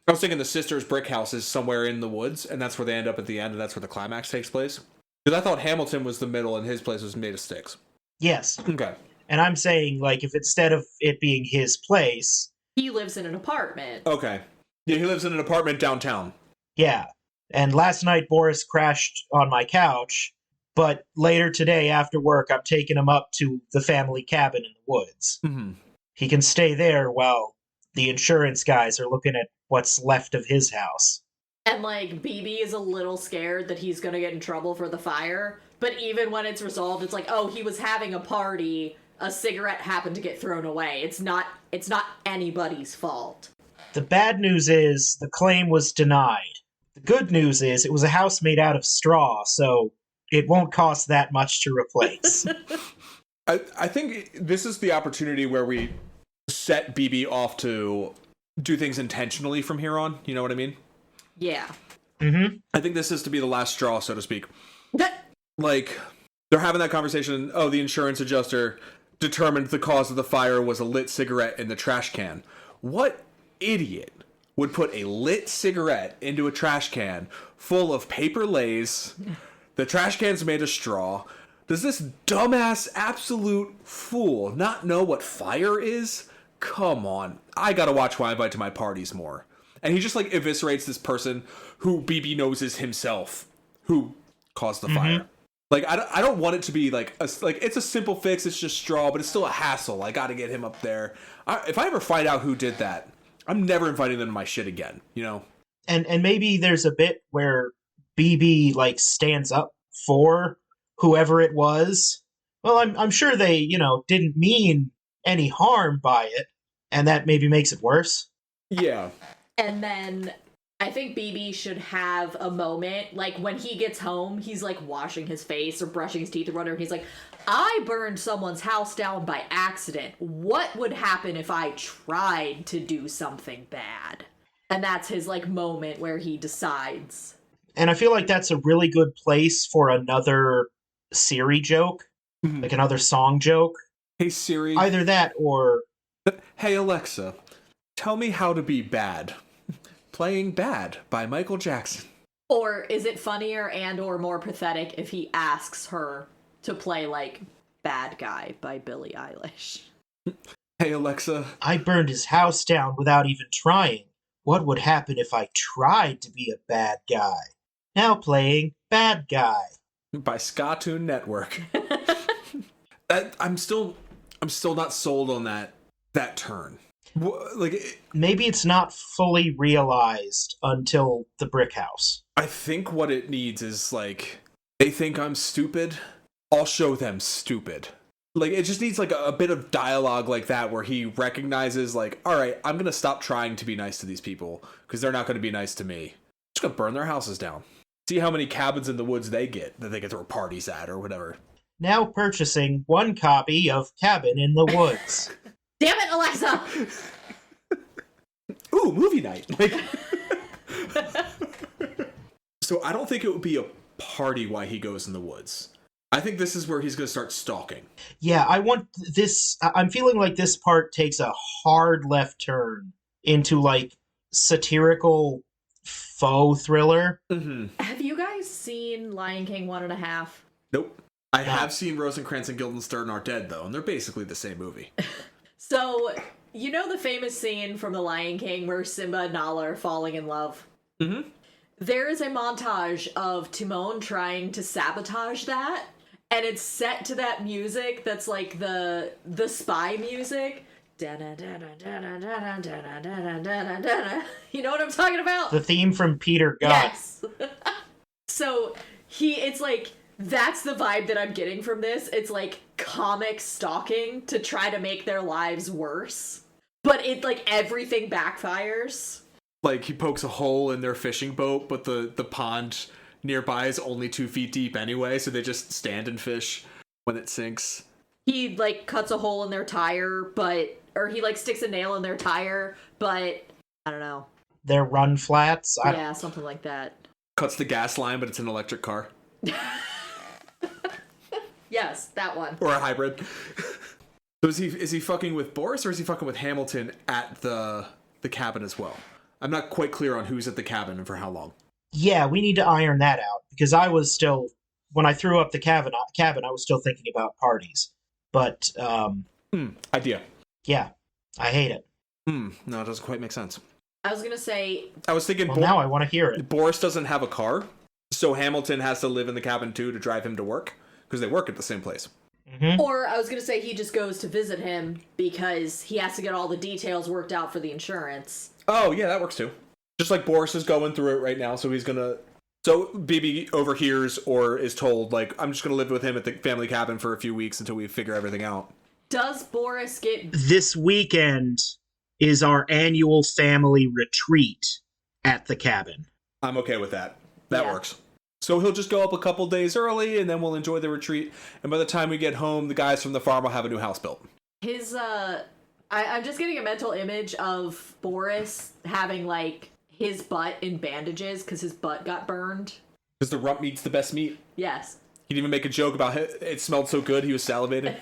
I was thinking the sister's brick house is somewhere in the woods, and that's where they end up at the end, and that's where the climax takes place. Because I thought Hamilton was the middle, and his place was made of sticks. Yes. Okay. And I'm saying, like, if instead of it being his place... He lives in an apartment. Okay. Yeah, he lives in an apartment downtown. Yeah. And last night, Boris crashed on my couch, but later today, after work, I'm taking him up to the family cabin in the woods. Mm-hmm. He can stay there while the insurance guys are looking at what's left of his house. And, like, BB is a little scared that he's gonna get in trouble for the fire, but even when it's resolved, it's like, oh, he was having a party, a cigarette happened to get thrown away. It's not anybody's fault. The bad news is the claim was denied. The good news is it was a house made out of straw, so it won't cost that much to replace. I think this is the opportunity where we set BB off to do things intentionally from here on. You know what I mean? Yeah. Mm-hmm. I think this is to be the last straw, so to speak. Like, they're having that conversation. Oh, the insurance adjuster determined the cause of the fire was a lit cigarette in the trash can. What idiot would put a lit cigarette into a trash can full of paper Lays? The trash can's made of straw. Does this dumbass absolute fool not know what fire is? come on, I gotta watch who I invite to my parties more. And he just like eviscerates this person who BB knows is himself, who caused the fire. Like, I don't want it to be like it's a simple fix, it's just straw, but it's still a hassle. I gotta get him up there. If I ever find out who did that, I'm never inviting them to my shit again, you know? And maybe there's a bit where BB like stands up for whoever it was. Well, I'm sure they, didn't mean any harm by it, and that maybe makes it worse. Yeah. And then I think BB should have a moment, like when he gets home, he's like washing his face or brushing his teeth or whatever. He's like, I burned someone's house down by accident. What would happen if I tried to do something bad? And that's his like moment where he decides. And I feel like that's a really good place for another Siri joke, like another song joke. Hey Siri. Either that or... Hey Alexa, tell me how to be bad. Playing Bad by Michael Jackson. Or is it funnier and or more pathetic if he asks her to play like Bad Guy by Billie Eilish? Hey Alexa. I burned his house down without even trying. What would happen if I tried to be a bad guy? Now playing Bad Guy by Skatoon Network. I'm still not sold on that turn. Maybe it's not fully realized until the brick house. I think what it needs is like, they think I'm stupid, I'll show them stupid. Like, it just needs like a bit of dialogue like that where he recognizes like, all right, I'm gonna stop trying to be nice to these people because they're not gonna be nice to me. I'm just gonna burn their houses down. See how many cabins in the woods they get that they get throw parties at or whatever. Now purchasing 1 copy of Cabin in the Woods. Damn it, Alexa! Ooh, movie night. So I don't think it would be a party while he goes in the woods. I think this is where he's going to start stalking. Yeah, I want this... I'm feeling like this part takes a hard left turn into, like, satirical faux thriller. Have you guys seen Lion King 1.5? Nope. I have seen Rosencrantz and Guildenstern Are Dead, though, and they're basically the same movie. So, you know the famous scene from The Lion King where Simba and Nala are falling in love? Mm-hmm. There is a montage of Timon trying to sabotage that, and it's set to that music that's like the spy music. You know what I'm talking about? The theme from Peter Gunn. Yes. So it's like, that's the vibe that I'm getting from this. It's like comic stalking to try to make their lives worse. But it like everything backfires. Like he pokes a hole in their fishing boat, but the pond nearby is only 2 feet deep anyway, so they just stand and fish when it sinks. He like cuts a hole in their tire, or he like sticks a nail in their tire, but I don't know. Their run flats? Yeah, something like that. Cuts the gas line, but it's an electric car. Yes, that one. Or a hybrid. So is he fucking with Boris or is he fucking with Hamilton at the cabin as well? I'm not quite clear on who's at the cabin and for how long. Yeah, we need to iron that out because I was still, when I threw up the cabin, I was still thinking about parties. But idea. Yeah, I hate it. No, it doesn't quite make sense. I was gonna say. I was thinking. Well, now I want to hear it. Boris doesn't have a car, so Hamilton has to live in the cabin too to drive him to work because they work at the same place. Mm-hmm. Or I was gonna say he just goes to visit him because he has to get all the details worked out for the insurance. Oh yeah, that works too. Just like Boris is going through it right now, so he's gonna. So BB overhears or is told like, I'm just gonna live with him at the family cabin for a few weeks until we figure everything out. Does Boris get... This weekend is our annual family retreat at the cabin. I'm okay with that. That works. So he'll just go up a couple days early, and then we'll enjoy the retreat. And by the time we get home, the guys from the farm will have a new house built. I'm just getting a mental image of Boris having, like, his butt in bandages because his butt got burned. Because the rump meat's the best meat. Yes. He'd even make a joke about it smelled so good he was salivating.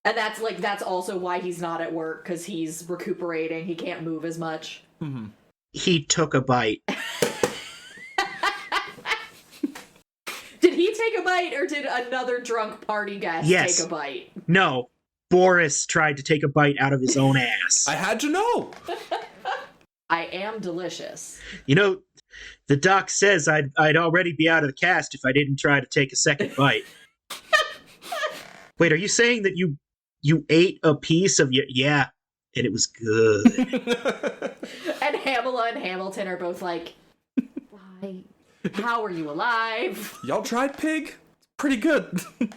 And that's also why he's not at work, because he's recuperating. He can't move as much. Mm-hmm. He took a bite. Did he take a bite, or did another drunk party guest take a bite? No. Boris tried to take a bite out of his own ass. I had to know. I am delicious. You know, the doc says I'd already be out of the cast if I didn't try to take a second bite. Wait, are you saying that you ate a piece of your... Yeah, and it was good. And Hamila and Hamilton are both like, why? How are you alive? Y'all tried pig? It's pretty good. I'll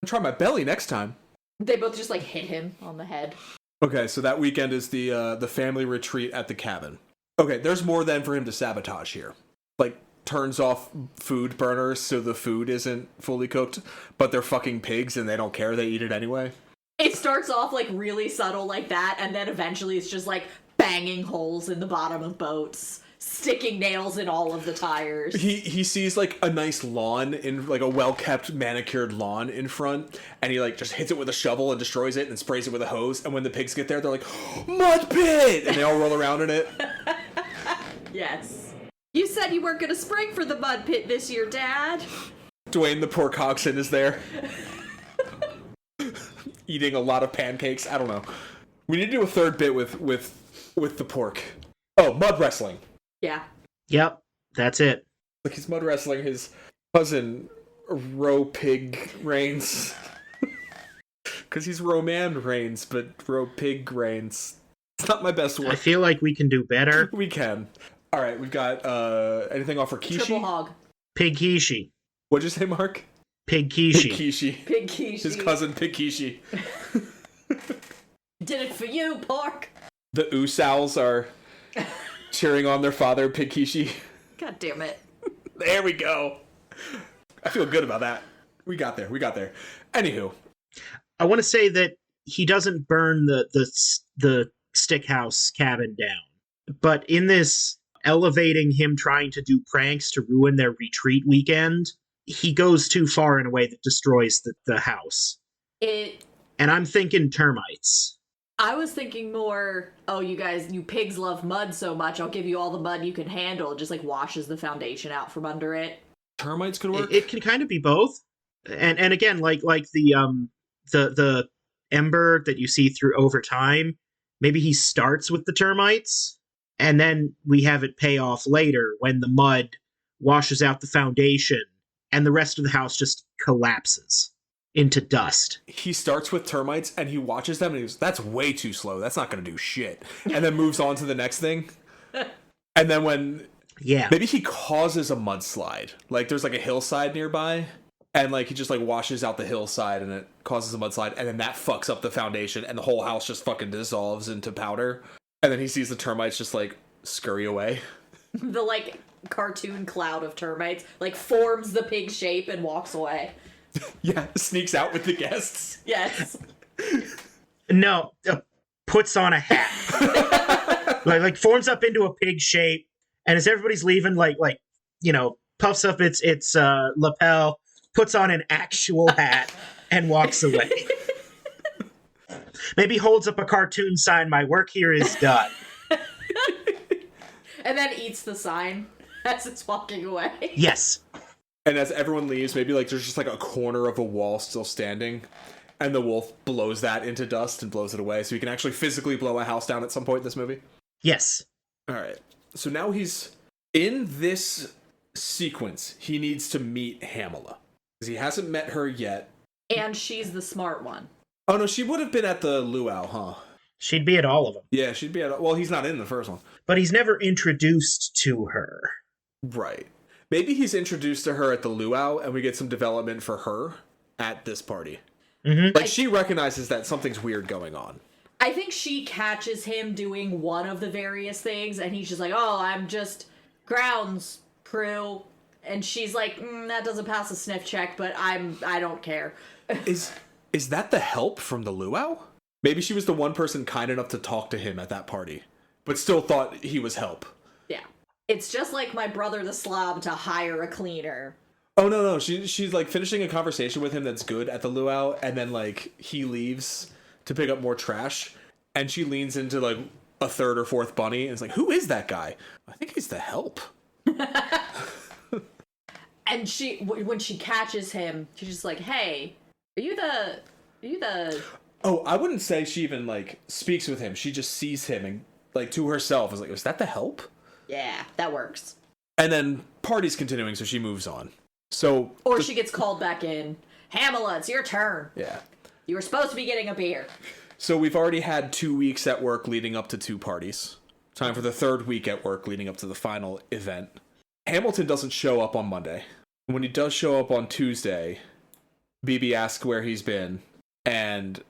try my belly next time. They both just like hit him on the head. Okay, so that weekend is the family retreat at the cabin. Okay, there's more than for him to sabotage here. Like, turns off food burners so the food isn't fully cooked, but they're fucking pigs and they don't care, they eat it anyway. It starts off like really subtle like that, and then eventually it's just like banging holes in the bottom of boats, sticking nails in all of the tires. He sees like a nice lawn in like a well-kept manicured lawn in front, and he like just hits it with a shovel and destroys it and sprays it with a hose, and when the pigs get there they're like, mud pit, and they all roll around in it. Yes. You said you weren't gonna spring for the mud pit this year, Dad. Dwayne the poor coxswain is there. Eating a lot of pancakes. I don't know. We need to do a third bit with the pork. Oh, mud wrestling. Yeah. Yep, that's it. Like he's mud wrestling his cousin, Roe Pig Reigns. Because he's Roman Reigns, but Roe Pig Reigns. It's not my best I work. feel like we can do better. We can. All right, we've got anything off for Kishi? Triple hog. Pig Kishi. What'd you say, Mark? Pig Kishi. Pig Kishi. Pig Kishi. His cousin Pig Kishi. Did it for you, pork. The Usows are cheering on their father, Pig Kishi. God damn it. There we go. I feel good about that. We got there. Anywho. I want to say that he doesn't burn the stick house cabin down. But in this elevating him trying to do pranks to ruin their retreat weekend, he goes too far in a way that destroys the house. And I'm thinking termites. I was thinking more, oh, you pigs love mud so much, I'll give you all the mud you can handle. It just like washes the foundation out from under it. Termites could work? It can kind of be both. And again, like the ember that you see through over time, maybe he starts with the termites, and then we have it pay off later when the mud washes out the foundation and the rest of the house just collapses into dust. He starts with termites and he watches them and he goes, that's way too slow. That's not going to do shit. And then moves on to the next thing. And then when... Yeah. Maybe he causes a mudslide. Like there's like a hillside nearby and like he just like washes out the hillside and it causes a mudslide and then that fucks up the foundation and the whole house just fucking dissolves into powder. And then he sees the termites just like scurry away. The like cartoon cloud of termites like forms the pig shape and walks away. Yeah, sneaks out with the guests. Yes. No, puts on a hat. like forms up into a pig shape, and as everybody's leaving, like puffs up its lapel, puts on an actual hat, and walks away. Maybe holds up a cartoon sign, "My work here is done." And then eats the sign as it's walking away. Yes. And as everyone leaves, maybe like there's just like a corner of a wall still standing, and the wolf blows that into dust and blows it away, so he can actually physically blow a house down at some point in this movie. Yes. All right. So now he's in this sequence. He needs to meet Hamila because he hasn't met her yet. And she's the smart one. Oh no, she would have been at the luau, huh? She'd be at all of them. Yeah, she'd be at. Well, he's not in the first one. But he's never introduced to her. Right. Maybe he's introduced to her at the luau, and we get some development for her at this party. Mm-hmm. Like, she recognizes that something's weird going on. I think she catches him doing one of the various things, and he's just like, oh, I'm just grounds crew. And she's like, that doesn't pass a sniff check, but I don't care. Is that the help from the luau? Maybe she was the one person kind enough to talk to him at that party, but still thought he was help. Yeah. It's just like my brother the slob to hire a cleaner. Oh, no. She's, like, finishing a conversation with him that's good at the luau, and then, like, he leaves to pick up more trash, and she leans into, like, a third or fourth bunny, and is like, who is that guy? I think he's the help. And when she catches him, she's just like, hey, are you the... Oh, I wouldn't say she even, like, speaks with him. She just sees him and, like, to herself is like, was that the help? Yeah, that works. And then party's continuing, so she moves on. So... Or she gets called back in. Hamela, it's your turn. Yeah. You were supposed to be getting a beer. So we've already had 2 weeks at work leading up to 2 parties. Time for the 3rd week at work leading up to the final event. Hamilton doesn't show up on Monday. When he does show up on Tuesday, BB asks where he's been, and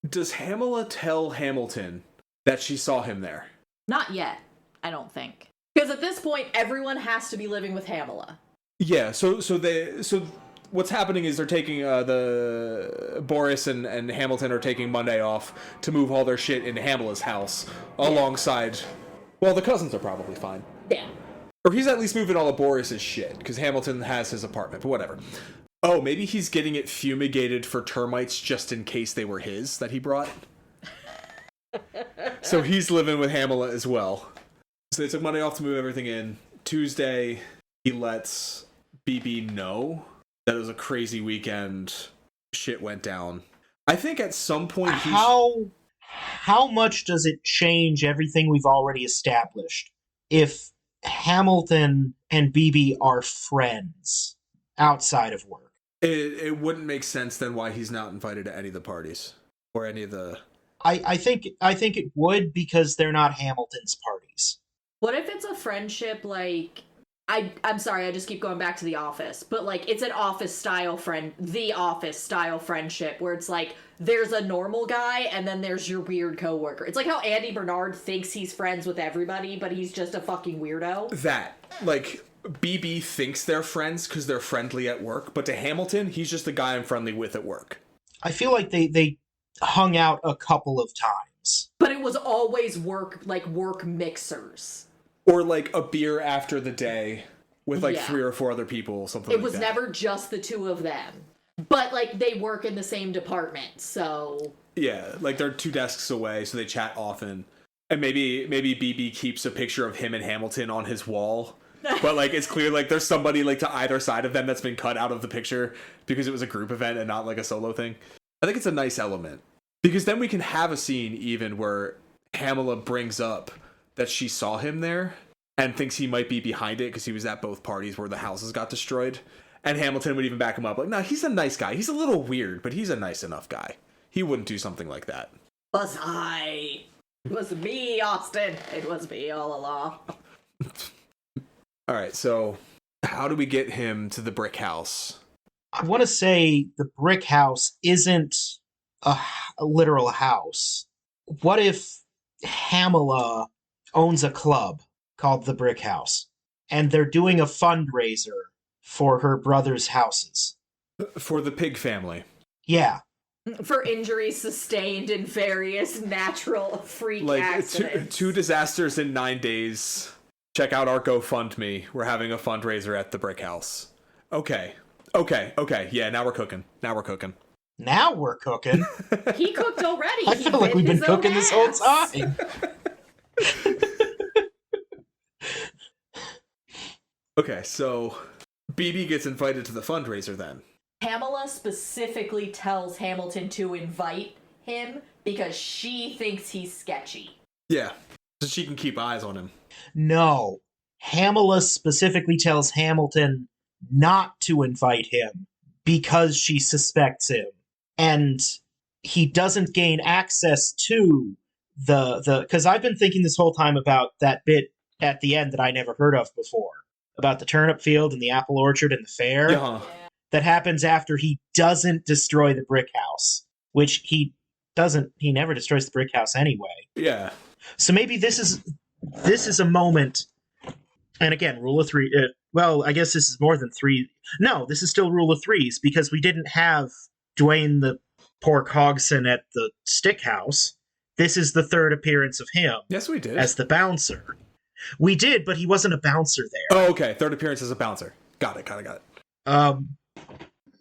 does Hamela tell Hamilton that she saw him there? Not yet, I don't think. Because at this point, everyone has to be living with Hamela. Yeah, so what's happening is they're taking the Boris and Hamilton are taking Monday off to move all their shit into Hamela's house alongside. Well, the cousins are probably fine. Yeah. Or he's at least moving all of Boris's shit because Hamilton has his apartment, but whatever. Oh, maybe he's getting it fumigated for termites just in case they were his that he brought. So he's living with Hamela as well. So they took Monday off to move everything in. Tuesday, he lets BB know that it was a crazy weekend. Shit went down. I think at some point How much does it change everything we've already established if Hamilton and BB are friends outside of work? It wouldn't make sense then why he's not invited to any of the parties or any of the... I think it would because they're not Hamilton's parties. What if it's a friendship like... I'm sorry, I just keep going back to The Office, but like it's an The Office style friendship where it's like there's a normal guy and then there's your weird coworker. It's like how Andy Bernard thinks he's friends with everybody, but he's just a fucking weirdo. That, like, BB thinks they're friends because they're friendly at work, but to Hamilton, he's just the guy I'm friendly with at work. I feel like they hung out a couple of times. But it was always work mixers. Or, like, a beer after the day with, like, Yeah. 3 or 4 other people, something It like was that. never just the two of them. But, like, they work in the same department, so... Yeah, like, they're 2 desks away, so they chat often. And maybe BB keeps a picture of him and Hamilton on his wall. But, like, it's clear, like, there's somebody, like, to either side of them that's been cut out of the picture because it was a group event and not, like, a solo thing. I think it's a nice element. Because then we can have a scene, even, where Hamela brings up that she saw him there and thinks he might be behind it because he was at both parties where the houses got destroyed. And Hamilton would even back him up. Like, no, he's a nice guy. He's a little weird, but he's a nice enough guy. He wouldn't do something like that. Was I? It was me, Austin. It was me all along. All right, so how do we get him to the brick house? I want to say the brick house isn't a literal house. What if Hamela owns a club called the Brick House, and they're doing a fundraiser for her brother's houses? For the pig family. Yeah. For injuries sustained in various natural freak accidents. Two disasters in 9 days. Check out our GoFundMe. We're having a fundraiser at the Brick House. Okay. Yeah, now we're cooking. Now we're cooking. He cooked already. I feel like we've been cooking this whole time. Okay, so BB gets invited to the fundraiser then. Hamela specifically tells Hamilton to invite him because she thinks he's sketchy. Yeah, so she can keep eyes on him. No. Hamela specifically tells Hamilton not to invite him because she suspects him. And he doesn't gain access to the because I've been thinking this whole time about that bit at the end that I never heard of before. About the turnip field and the apple orchard and the fair. Uh-huh. That happens after he doesn't destroy the brick house. Which he never destroys the brick house anyway. Yeah. So maybe this is a moment, and again, rule of 3, well, I guess this is more than 3. No, this is still rule of 3s, because we didn't have Dwayne the Pork Hogson at the stick house. This is the 3rd appearance of him. Yes, we did. As the bouncer. We did, but he wasn't a bouncer there. Oh, okay. 3rd appearance as a bouncer. Got it.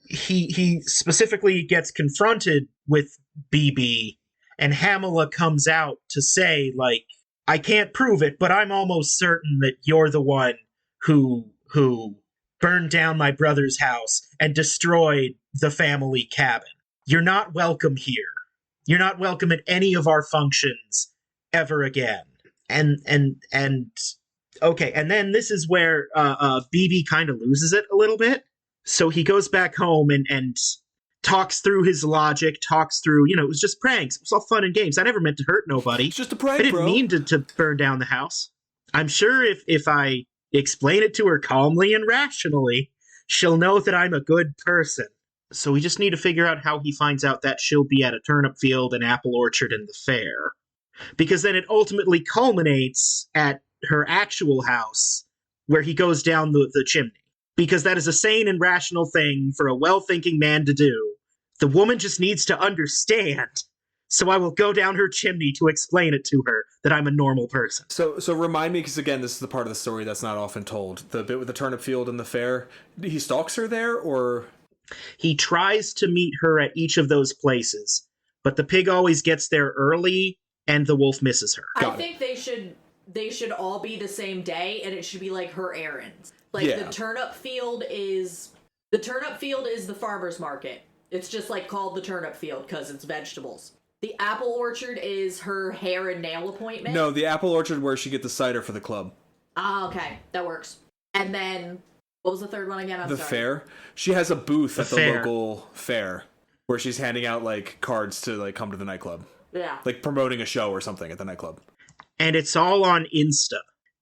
He specifically gets confronted with BB, and Hamela comes out to say, like, I can't prove it, but I'm almost certain that you're the one who burned down my brother's house and destroyed the family cabin. You're not welcome here. You're not welcome at any of our functions ever again. And okay, and then this is where BB kind of loses it a little bit. So he goes back home and talks through his logic, talks through, it was just pranks. It was all fun and games. I never meant to hurt nobody. It's just a prank, I didn't bro. mean to burn down the house. I'm sure if I explain it to her calmly and rationally, she'll know that I'm a good person. So we just need to figure out how he finds out that she'll be at a turnip field, an apple orchard, and the fair. Because then it ultimately culminates at her actual house, where he goes down the chimney. Because that is a sane and rational thing for a well-thinking man to do. The woman just needs to understand. So I will go down her chimney to explain it to her that I'm a normal person. So remind me, because again, this is the part of the story that's not often told. The bit with the turnip field and the fair. He stalks her there, or He tries to meet her at each of those places, but the pig always gets there early, and the wolf misses her. I think they should all be the same day, and it should be like her errands. Like the turnip field is the farmer's market. It's just like called the turnip field because it's vegetables. The apple orchard is her hair and nail appointment. No, the apple orchard where she gets the cider for the club. Ah, okay, that works. And then what was the third one again? I'm The sorry. fair. She has a booth at the fair. local fair where she's handing out like cards to like come to the nightclub, Yeah. like promoting a show or something at the nightclub. And it's all on Insta.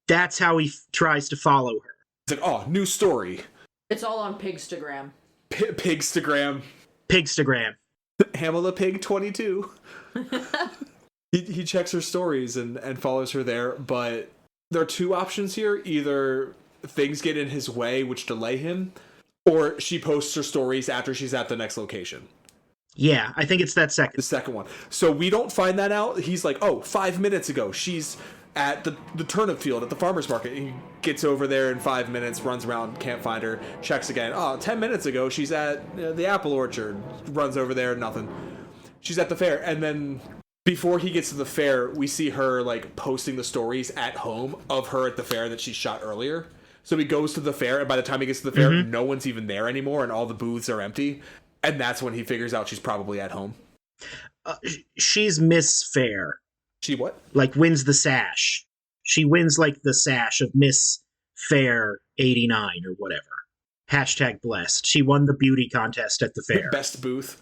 That's how he tries to follow her. It's like, oh, new story. It's all on Pigstagram. Pigstagram. Pigstagram. Hamela Pig 22. he checks her stories and follows her there, but there are two options here. Either things get in his way, which delay him, or she posts her stories after she's at the next location. Yeah, I think it's that The second. second one. So we don't find that out. He's like, oh, 5 minutes ago, she's at the turnip field at the farmer's market. He gets over there in 5 minutes, runs around, can't find her, checks again. Oh, 10 minutes ago, she's at the apple orchard. Runs over there, nothing. She's at the fair. And then before he gets to the fair, we see her like posting the stories at home of her at the fair that she shot earlier. So he goes to the fair, and by the time he gets to the fair, no one's even there anymore, and all the booths are empty. And that's when he figures out she's probably at home. She's Miss Fair. She what? Like, wins the sash. She wins, like, the sash of Miss Fair 89 or whatever. Hashtag blessed. She won the beauty contest at the fair. Best booth.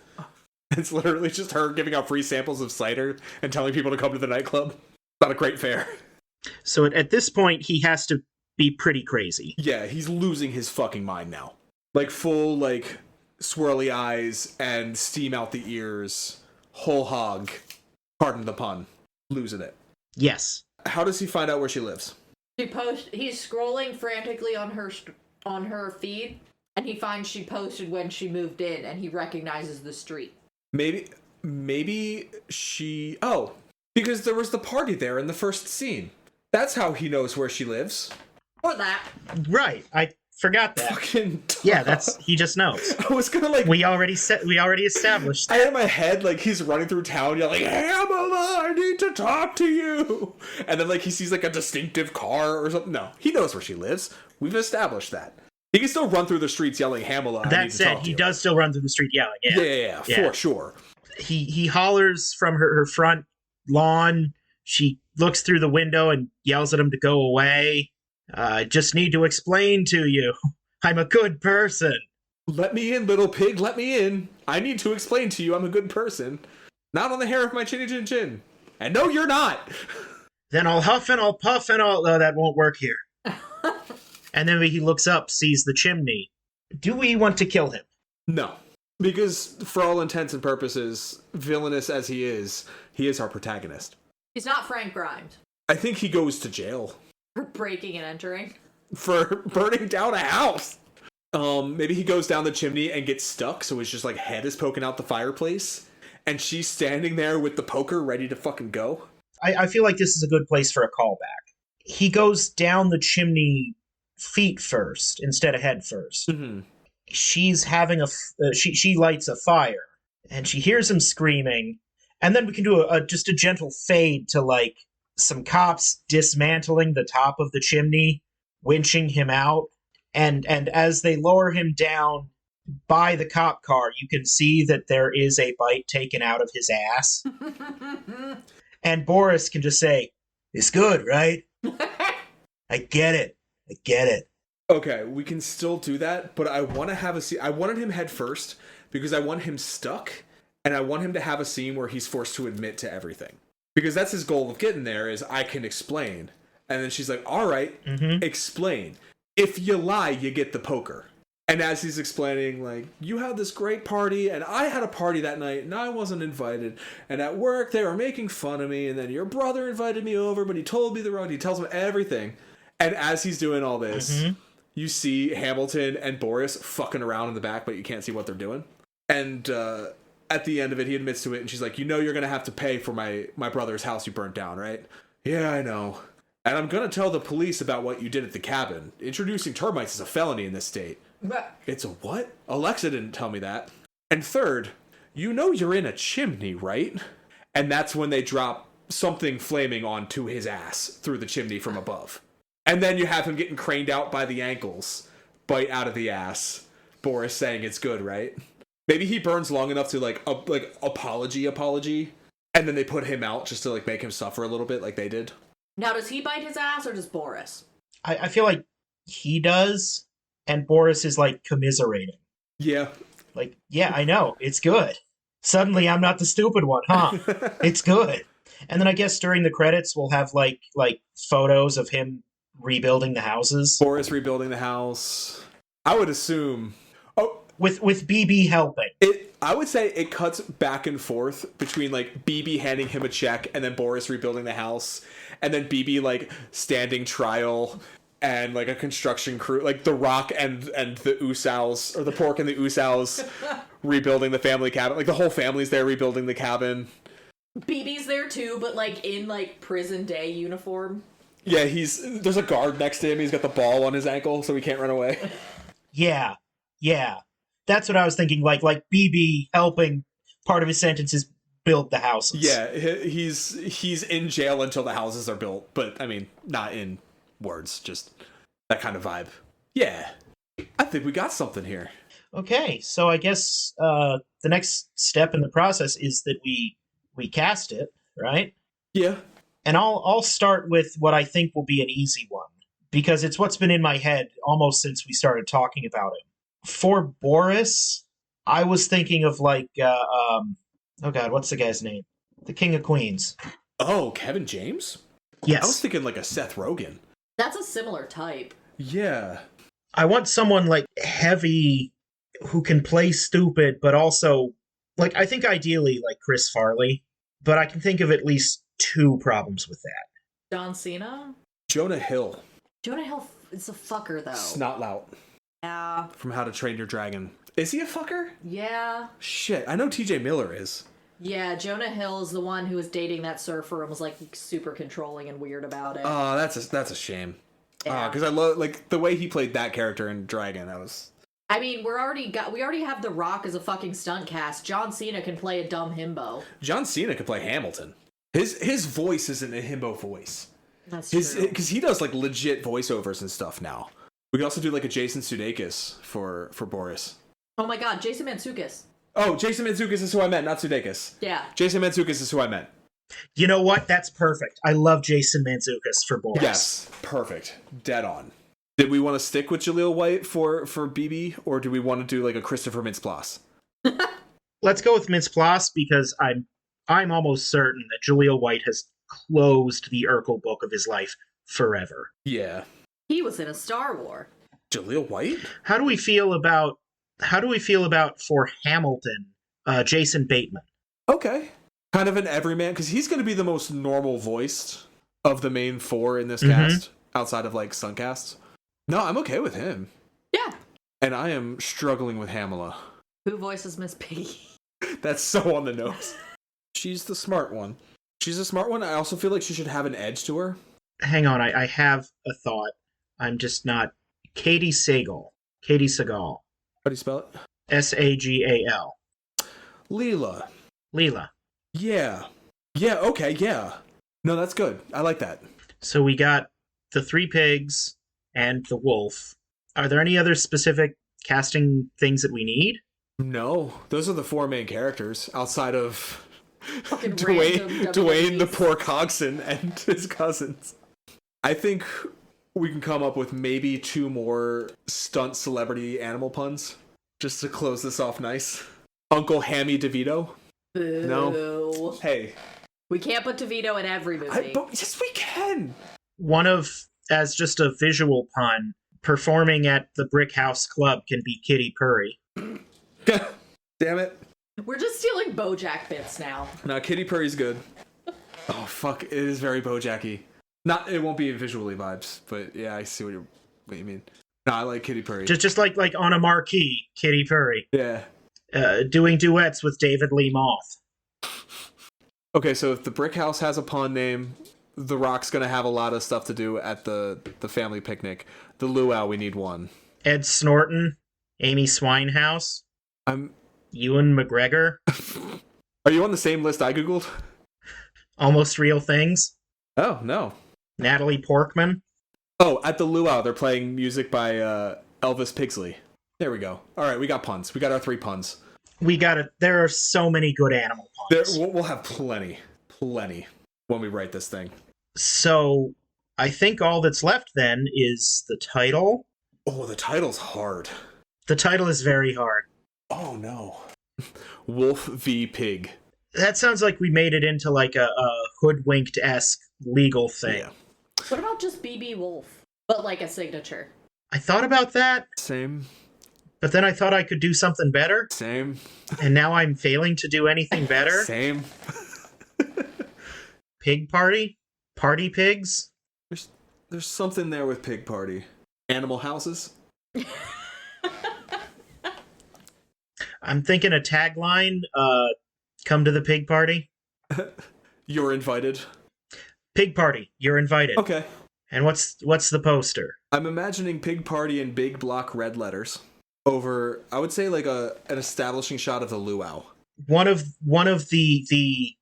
It's literally just her giving out free samples of cider and telling people to come to the nightclub. Not a great fair. So at this point, he has to be pretty crazy. Yeah, he's losing his fucking mind now. Like, full, like, swirly eyes and steam out the ears. Whole hog. Pardon the pun. Losing it. Yes. How does he find out where she lives? He's scrolling frantically on her feed, and he finds she posted when she moved in, and he recognizes the street. Maybe she... Oh, because there was the party there in the first scene. That's how he knows where she lives. Or that. Right. I forgot that. Fucking Yeah, he just knows. I was gonna like... We already established I that. had in my head, like, he's running through town yelling, Hamela, I need to talk to you. And then, like, he sees, like, a distinctive car or something. No, he knows where she lives. We've established that. He can still run through the streets yelling, Hamela, I need That to said, talk to he you. does still run through the street yelling. Yeah, Yeah. for sure. He hollers from her front lawn. She looks through the window and yells at him to go away. I just need to explain to you. I'm a good person. Let me in, little pig, let me in. I need to explain to you I'm a good person. Not on the hair of my chinny chin chin. And no, you're not. Then I'll huff and I'll puff and I'll... Oh, that won't work here. And then he looks up, sees the chimney. Do we want to kill him? No. Because, for all intents and purposes, villainous as he is our protagonist. He's not Frank Grimes. I think he goes to jail For breaking and entering. for burning down a house. Maybe he goes down the chimney and gets stuck, so his just like head is poking out the fireplace, and she's standing there with the poker ready to fucking go. I feel like this is a good place for a callback. He goes down the chimney feet first instead of head first. Mm-hmm. She's having she lights a fire, and she hears him screaming, and then we can do just a gentle fade to like some cops dismantling the top of the chimney, winching him out, and as they lower him down, by the cop car, you can see that there is a bite taken out of his ass. And Boris can just say, "It's good, right? I get it. I get it." Okay, we can still do that, but I want to have a scene. I wanted him head first because I want him stuck, and I want him to have a scene where he's forced to admit to everything. Because that's his goal of getting there, is I can explain. And then she's like, all right, explain. If you lie, you get the poker. And as he's explaining, like, you had this great party, and I had a party that night, and I wasn't invited. And at work, they were making fun of me, and then your brother invited me over, but he told me the wrong. He tells me everything. And as he's doing all this, you see Hamilton and Boris fucking around in the back, but you can't see what they're doing. And at the end of it, he admits to it, and she's like, you know you're going to have to pay for my brother's house you burnt down, right? Yeah, I know. And I'm going to tell the police about what you did at the cabin. Introducing termites is a felony in this state. It's a what? Alexa didn't tell me that. And third, you know you're in a chimney, right? And that's when they drop something flaming onto his ass through the chimney from above. And then you have him getting craned out by the ankles, bite out of the ass. Boris saying it's good, right? Maybe he burns long enough to like apology, and then they put him out just to like make him suffer a little bit, like they did. Now, does he bite his ass or does Boris? I feel like he does, and Boris is like commiserating. Yeah. Like, yeah, I know, it's good. Suddenly I'm not the stupid one, huh? It's good. And then I guess during the credits we'll have like photos of him rebuilding the houses. Boris rebuilding the house. I would assume. Oh, with BB helping. I would say it cuts back and forth between like BB handing him a check and then Boris rebuilding the house, and then BB like standing trial and like a construction crew, like The Rock and the Usows, or the Pork and the Usows rebuilding the family cabin. Like the whole family's there rebuilding the cabin. BB's there too, but like in like prison day uniform. Yeah, there's a guard next to him. He's got the ball on his ankle, so he can't run away. Yeah. That's what I was thinking. Like BB helping part of his sentence is build the houses. Yeah, he's in jail until the houses are built, but I mean, not in words, just that kind of vibe. Yeah, I think we got something here. Okay, so I guess the next step in the process is that we cast it, right? Yeah. And I'll start with what I think will be an easy one, because it's what's been in my head almost since we started talking about it. For Boris, I was thinking of like, oh god, what's the guy's name? The King of Queens. Oh, Kevin James? Yes. I was thinking like a Seth Rogen. That's a similar type. Yeah. I want someone like heavy who can play stupid, but also, like, I think ideally like Chris Farley, but I can think of at least two problems with that. John Cena? Jonah Hill. Jonah Hill is a fucker, though. Snotlout. Yeah. From How to Train Your Dragon. Is he a fucker? Yeah. Shit, I know TJ Miller is. Yeah, Jonah Hill is the one who was dating that surfer and was like super controlling and weird about it. Oh, that's a shame. Yeah. Because I love like the way he played that character in Dragon. I mean, we already have The Rock as a fucking stunt cast. John Cena can play a dumb himbo. John Cena could play Hamilton. His voice isn't a himbo voice. That's true. Because he does like legit voiceovers and stuff now. We could also do like a Jason Sudeikis for Boris. Oh my god, Jason Mantzoukas. Oh, Jason Mantzoukas is who I meant, not Sudeikis. Yeah. Jason Mantzoukas is who I meant. You know what? That's perfect. I love Jason Mantzoukas for Boris. Yes, perfect. Dead on. Did we want to stick with Jaleel White for BB, or do we want to do like a Christopher Mintz-Plasse? Let's go with Mintz-Plasse because I'm almost certain that Jaleel White has closed the Urkel book of his life forever. Yeah. He was in a Star Wars. Jaleel White? How do we feel about for Hamilton, Jason Bateman? Okay. Kind of an everyman, because he's going to be the most normal voiced of the main four in this cast, outside of like Suncast. No, I'm okay with him. Yeah. And I am struggling with Hamila. Who voices Miss Piggy? That's so on the nose. She's the smart one. She's a smart one. I also feel like she should have an edge to her. Hang on, I have a thought. I'm just not... Katie Sagal. Katie Sagal. How do you spell it? S-A-G-A-L. Leela. Leela. Yeah. Yeah, okay, yeah. No, that's good. I like that. So we got the three pigs and the wolf. Are there any other specific casting things that we need? No, those are the four main characters outside of Fucking Dwayne, random Dwayne the WWEs. poor Cogson and his cousins. I think we can come up with maybe 2 more stunt celebrity animal puns just to close this off nice. Uncle Hammy DeVito. Boo. No. Hey, We can't put DeVito in every movie. but yes, we can. One of, as just a visual pun, performing at the Brick House Club can be Kitty Purry. Damn it. We're just stealing BoJack bits now. No, Kitty Purry's good. Oh fuck, it is very BoJacky. Not, it won't be visually vibes, but yeah, I see what you mean. No, I like Kitty Purry. Just like on a marquee, Kitty Purry. Yeah. Doing duets with David Lee Moth. Okay, so if the Brick House has a pun name, The Rock's gonna have a lot of stuff to do at the family picnic. The Luau, we need one. Ed Snorton, Amy Swinehouse, Ewan McGregor, Are you on the same list I googled? Almost Real Things, Oh no. Natalie Portman. Oh, at the Luau, they're playing music by Elvis Pigsley. There we go. All right, we got puns. We got our 3 puns. We got it. There are so many good animal puns. We'll have plenty when we write this thing. So I think all that's left then is the title. Oh, the title's hard. The title is very hard. Oh no. Wolf v Pig. That sounds like we made it into like a hoodwinked-esque legal thing. Yeah. What about just BB Wolf? But like a signature. I thought about that, Same. but then I thought I could do something better, Same. and now I'm failing to do anything better. Same. Pig Party? Party Pigs? There's something there with Pig Party. Animal houses? I'm thinking a tagline, come to the pig party. You're invited. Pig party, you're invited. Okay. And what's the poster? I'm imagining Pig Party in big block red letters over, I would say, like an establishing shot of the luau. One of the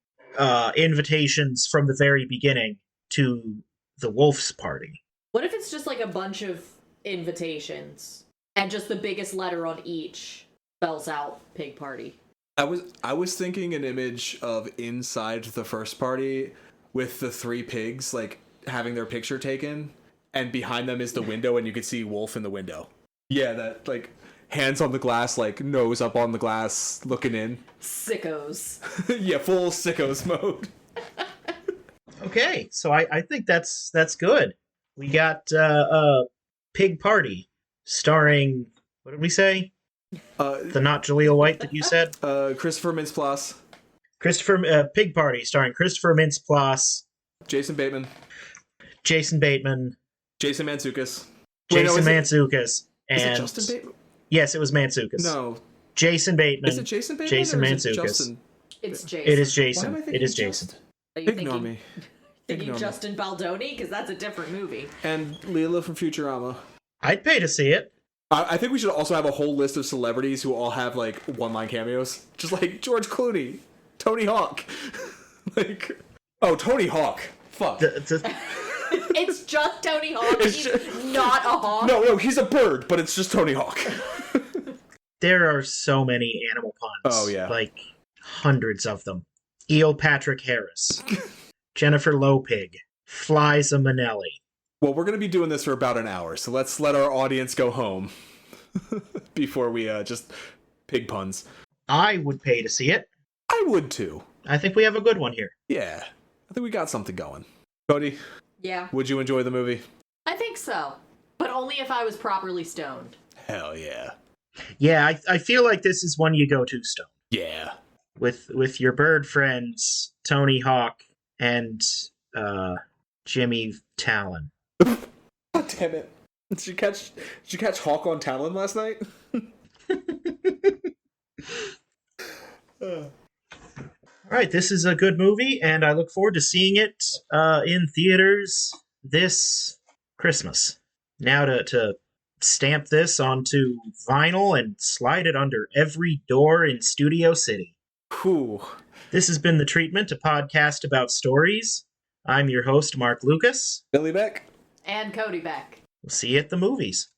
invitations from the very beginning to the Wolf's party. What if it's just like a bunch of invitations and just the biggest letter on each spells out pig party? I was thinking an image of inside the first party with the 3 pigs like having their picture taken, and behind them is the window, and you could see Wolf in the window. Yeah, that like hands on the glass, like nose up on the glass, looking in. Sickos. Yeah, full sickos mode. Okay, so I think that's good. We got Pig Party, starring, what did we say? The not Jaleel White that you said? Christopher Mintz-Plasse, Pig Party, starring Christopher Mintz-Plasse, Jason Bateman, Jason Bateman, Jason Mantzoukas. Jason Mantzoukas, Is and it Justin Bateman? yes, it was Mantzoukas. No. Jason Bateman. Is it Jason Bateman? Jason or is it Mantzoukas. Justin? It's Jason. It is Why Jason. am I thinking It is Jason. Justin? Are you Ignore thinking, me. thinking Ignore me. Justin Baldoni? Because that's a different movie. And Leela from Futurama. I'd pay to see it. I think we should also have a whole list of celebrities who all have like one-line cameos, just like George Clooney, Tony Hawk, like Tony Hawk. Fuck. It's just Tony Hawk. It's He's not a hawk. No, he's a bird, but it's just Tony Hawk. There are so many animal puns. Oh, yeah. Like hundreds of them. Eel Patrick Harris, Jennifer Lopig, Fliza Minnelli. Well, we're gonna be doing this for about an hour, so let's let our audience go home before we just pig puns. I would pay to see it. I would too. I think we have a good one here. Yeah, I think we got something going. Cody, Yeah, would you enjoy the movie? I think so. But only if I was properly stoned. Hell yeah. Yeah, I feel like this is one you go to, Stone. Yeah. With your bird friends, Tony Hawk and Jimmy Talon. God damn it. Did you catch Hawk on Talon last night? All right, this is a good movie, and I look forward to seeing it in theaters this Christmas. Now to stamp this onto vinyl and slide it under every door in Studio City. Whew. This has been The Treatment, a podcast about stories. I'm your host, Mark Lucas. Billy Beck. And Cody Beck. We'll see you at the movies.